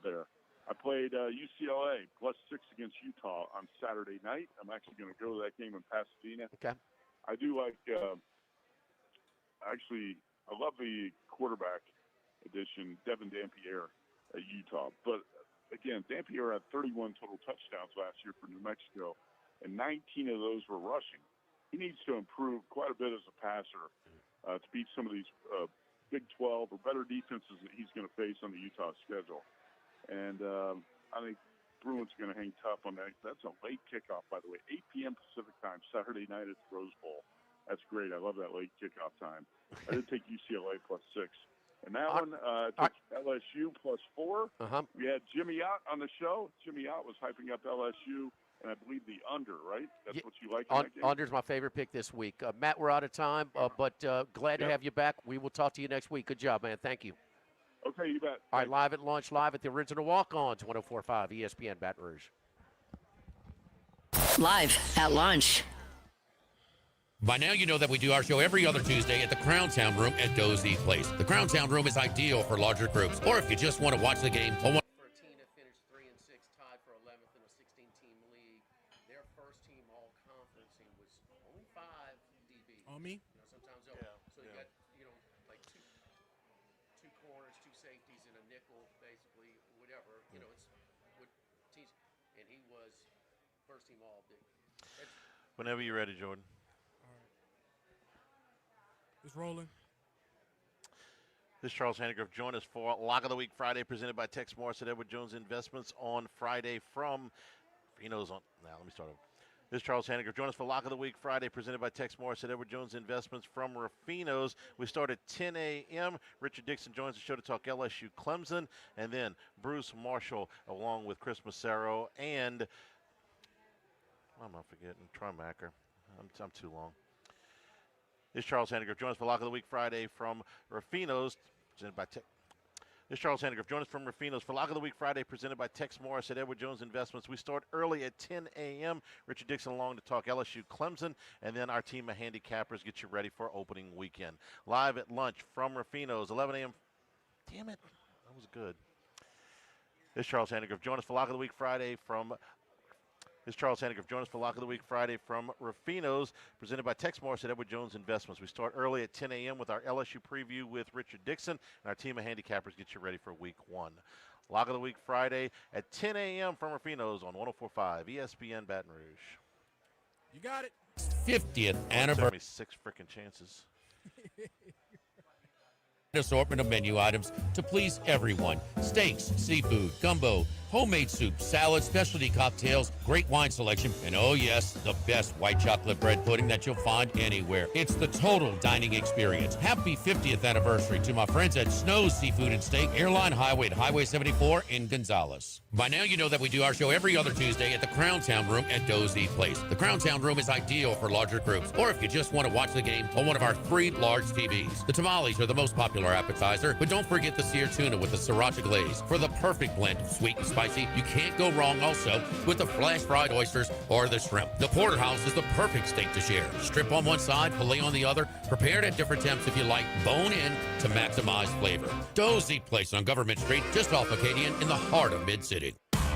there. I played UCLA +6 against Utah on Saturday night. I'm actually going to go to that game in Pasadena. Okay. I do like, I love the quarterback edition, Devin Dampierre at Utah. But again, Dampierre had 31 total touchdowns last year for New Mexico, and 19 of those were rushing. He needs to improve quite a bit as a passer to beat some of these Big 12 or better defenses that he's going to face on the Utah schedule. And I think Bruins are going to hang tough on that. That's a late kickoff, by the way, 8 p.m. Pacific time, Saturday night at the Rose Bowl. That's great. I love that late kickoff time. I did take UCLA +6. And that one, I took LSU +4. We had Jimmy Ott on the show. Jimmy Ott was hyping up LSU, and I believe the under, right? That's what you like in that game? Under's my favorite pick this week. Matt, we're out of time, but glad to have you back. We will talk to you next week. Good job, man. Thank you. Okay, you bet. All right, live at lunch, live at the original Walkons, 104.5 ESPN Baton Rouge. Live at lunch. By now, you know that we do our show every other Tuesday at the Crowntown Room at Dozy Place. The Crowntown Room is ideal for larger groups, or if you just want to watch the game on one. Fertina finished 3-6, tied for 11th in a 16-team league. Their first team all-conference team was only 5 DBs. On me? Sometimes so you got like two corners, 2 safeties, and a nickel, basically, whatever. It's what teams, and he was first team all-big. Whenever you're ready, Jordan. It's rolling. This is Charles Hannigrove. Join us for Lock of the Week Friday, presented by Tex Morris at Edward Jones Investments on Friday from Reno's on. Now, let me start over. This is Charles Hannigrove. Join us for Lock of the Week Friday, presented by Tex Morris at Edward Jones Investments from Rufino's. We start at 10 a.m. Richard Dixon joins the show to talk LSU-Clemson, and then Bruce Marshall along with Chris Massaro and I'm not forgetting Trimacker. I'm too long. This is Charles Hannigrove. Join us for Lock of the Week Friday from Rufino's, presented by Tex. This is Charles Hannigrove. Join us from Rufino's for Lock of the Week Friday, presented by Tex Morris at Edward Jones Investments. We start early at 10 a.m. Richard Dixon along to talk LSU-Clemson, and then our team of handicappers get you ready for opening weekend. Live at lunch from Rufino's, 11 a.m. Damn it. That was good. This is Charles Hannigrove. Join us for Lock of the Week Friday from This is Charles Hannigrove. Join us for Lock of the Week Friday from Rufino's, presented by Tex Morris at Edward Jones Investments. We start early at 10 a.m. with our LSU preview with Richard Dixon, and our team of handicappers get you ready for Week 1. Lock of the Week Friday at 10 a.m. from Rufino's on 104.5 ESPN Baton Rouge. You got it. 50th anniversary. 6 freaking chances. Assortment of menu items to please everyone. Steaks, seafood, gumbo, homemade soup, salad, specialty cocktails, great wine selection, and oh yes, the best white chocolate bread pudding that you'll find anywhere. It's the total dining experience. Happy 50th anniversary to my friends at Snow's Seafood and Steak, Airline Highway at Highway 74 in Gonzales. By now, you know that we do our show every other Tuesday at the Crowntown Room at Dozy Place. The Crowntown Room is ideal for larger groups, or if you just want to watch the game on one of our 3 large TVs. The tamales are the most popular appetizer, but don't forget the seared tuna with the sriracha glaze. For the perfect blend of sweet and spicy, you can't go wrong also with the flash fried oysters or the shrimp. The porterhouse is the perfect steak to share. Strip on one side, filet on the other, prepared at different temps if you like, bone in to maximize flavor. Dozy Place on Government Street, just off Acadian in the heart of Mid-City.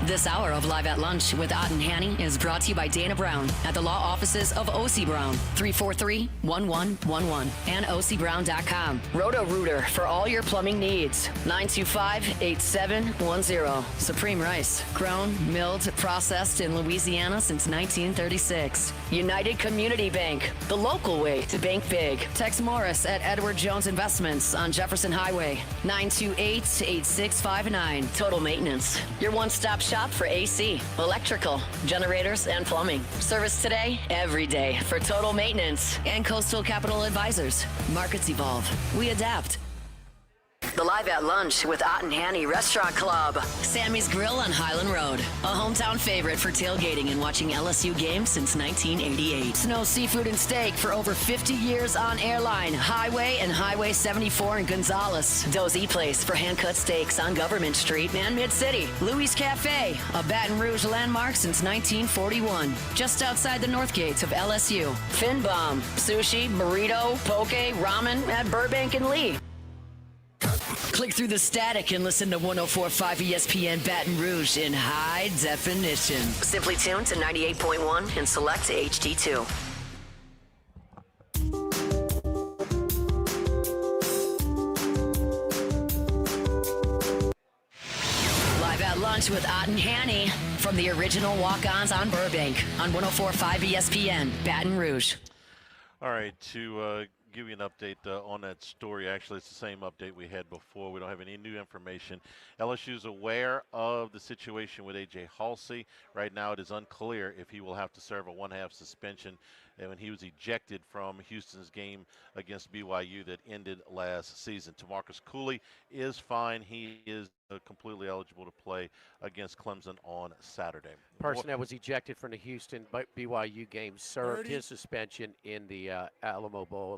This hour of Live at Lunch with Ott and Hanny is brought to you by Dana Brown at the law offices of O.C. Brown, 343-1111, and ocbrown.com. Roto-Rooter for all your plumbing needs, 925-8710. Supreme Rice, grown, milled, processed in Louisiana since 1936. United Community Bank, the local way to bank big. Tex Morris at Edward Jones Investments on Jefferson Highway, 928-8659. Total Maintenance, your one-stop shop shop for AC, electrical, generators, and plumbing. Service today, every day for Total Maintenance and Coastal Capital Advisors. Markets evolve. We adapt. The Live at Lunch with Ott and Hanny Restaurant Club. Sammy's Grill on Highland Road. A hometown favorite for tailgating and watching LSU games since 1988. Snow Seafood and Steak for over 50 years on Airline, Highway, and Highway 74 in Gonzales. Dozy Place for hand-cut steaks on Government Street and Mid-City. Louis Cafe, a Baton Rouge landmark since 1941. Just outside the north gates of LSU. Fin Bomb, sushi, burrito, poke, ramen at Burbank and Lee. Click through the static and listen to 104.5 ESPN Baton Rouge in high definition. Simply tune to 98.1 and select HD2. Live at Lunch with Ott and Hanny from the original Walk-Ons on Burbank on 104.5 ESPN Baton Rouge. All right, to give you an update on that story. Actually, it's the same update we had before. We don't have any new information. LSU's aware of the situation with A.J. Halsey. Right now, it is unclear if he will have to serve a one-half suspension when he was ejected from Houston's game against BYU that ended last season. Tamarcus Cooley is fine. He is completely eligible to play against Clemson on Saturday. Person that was ejected from the Houston BYU game served his suspension in the Alamo Bowl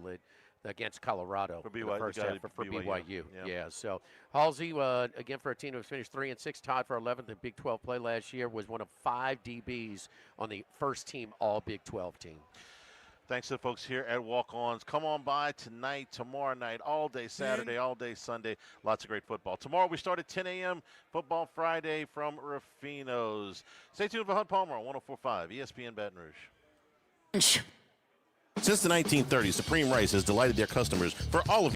against Colorado for in BYU, the first half for BYU. Yeah. Yeah. So Halsey, again for a team that was finished 3-6, tied for 11th in Big 12 play last year, was one of 5 DBs on the first team All Big 12 team. Thanks to the folks here at Walk-Ons. Come on by tonight, tomorrow night, all day Saturday, all day Sunday. Lots of great football. Tomorrow we start at 10 a.m. Football Friday from Rufino's. Stay tuned for Hunt Palmer on 104.5 ESPN Baton Rouge. Since the 1930s, Supreme Rice has delighted their customers for all of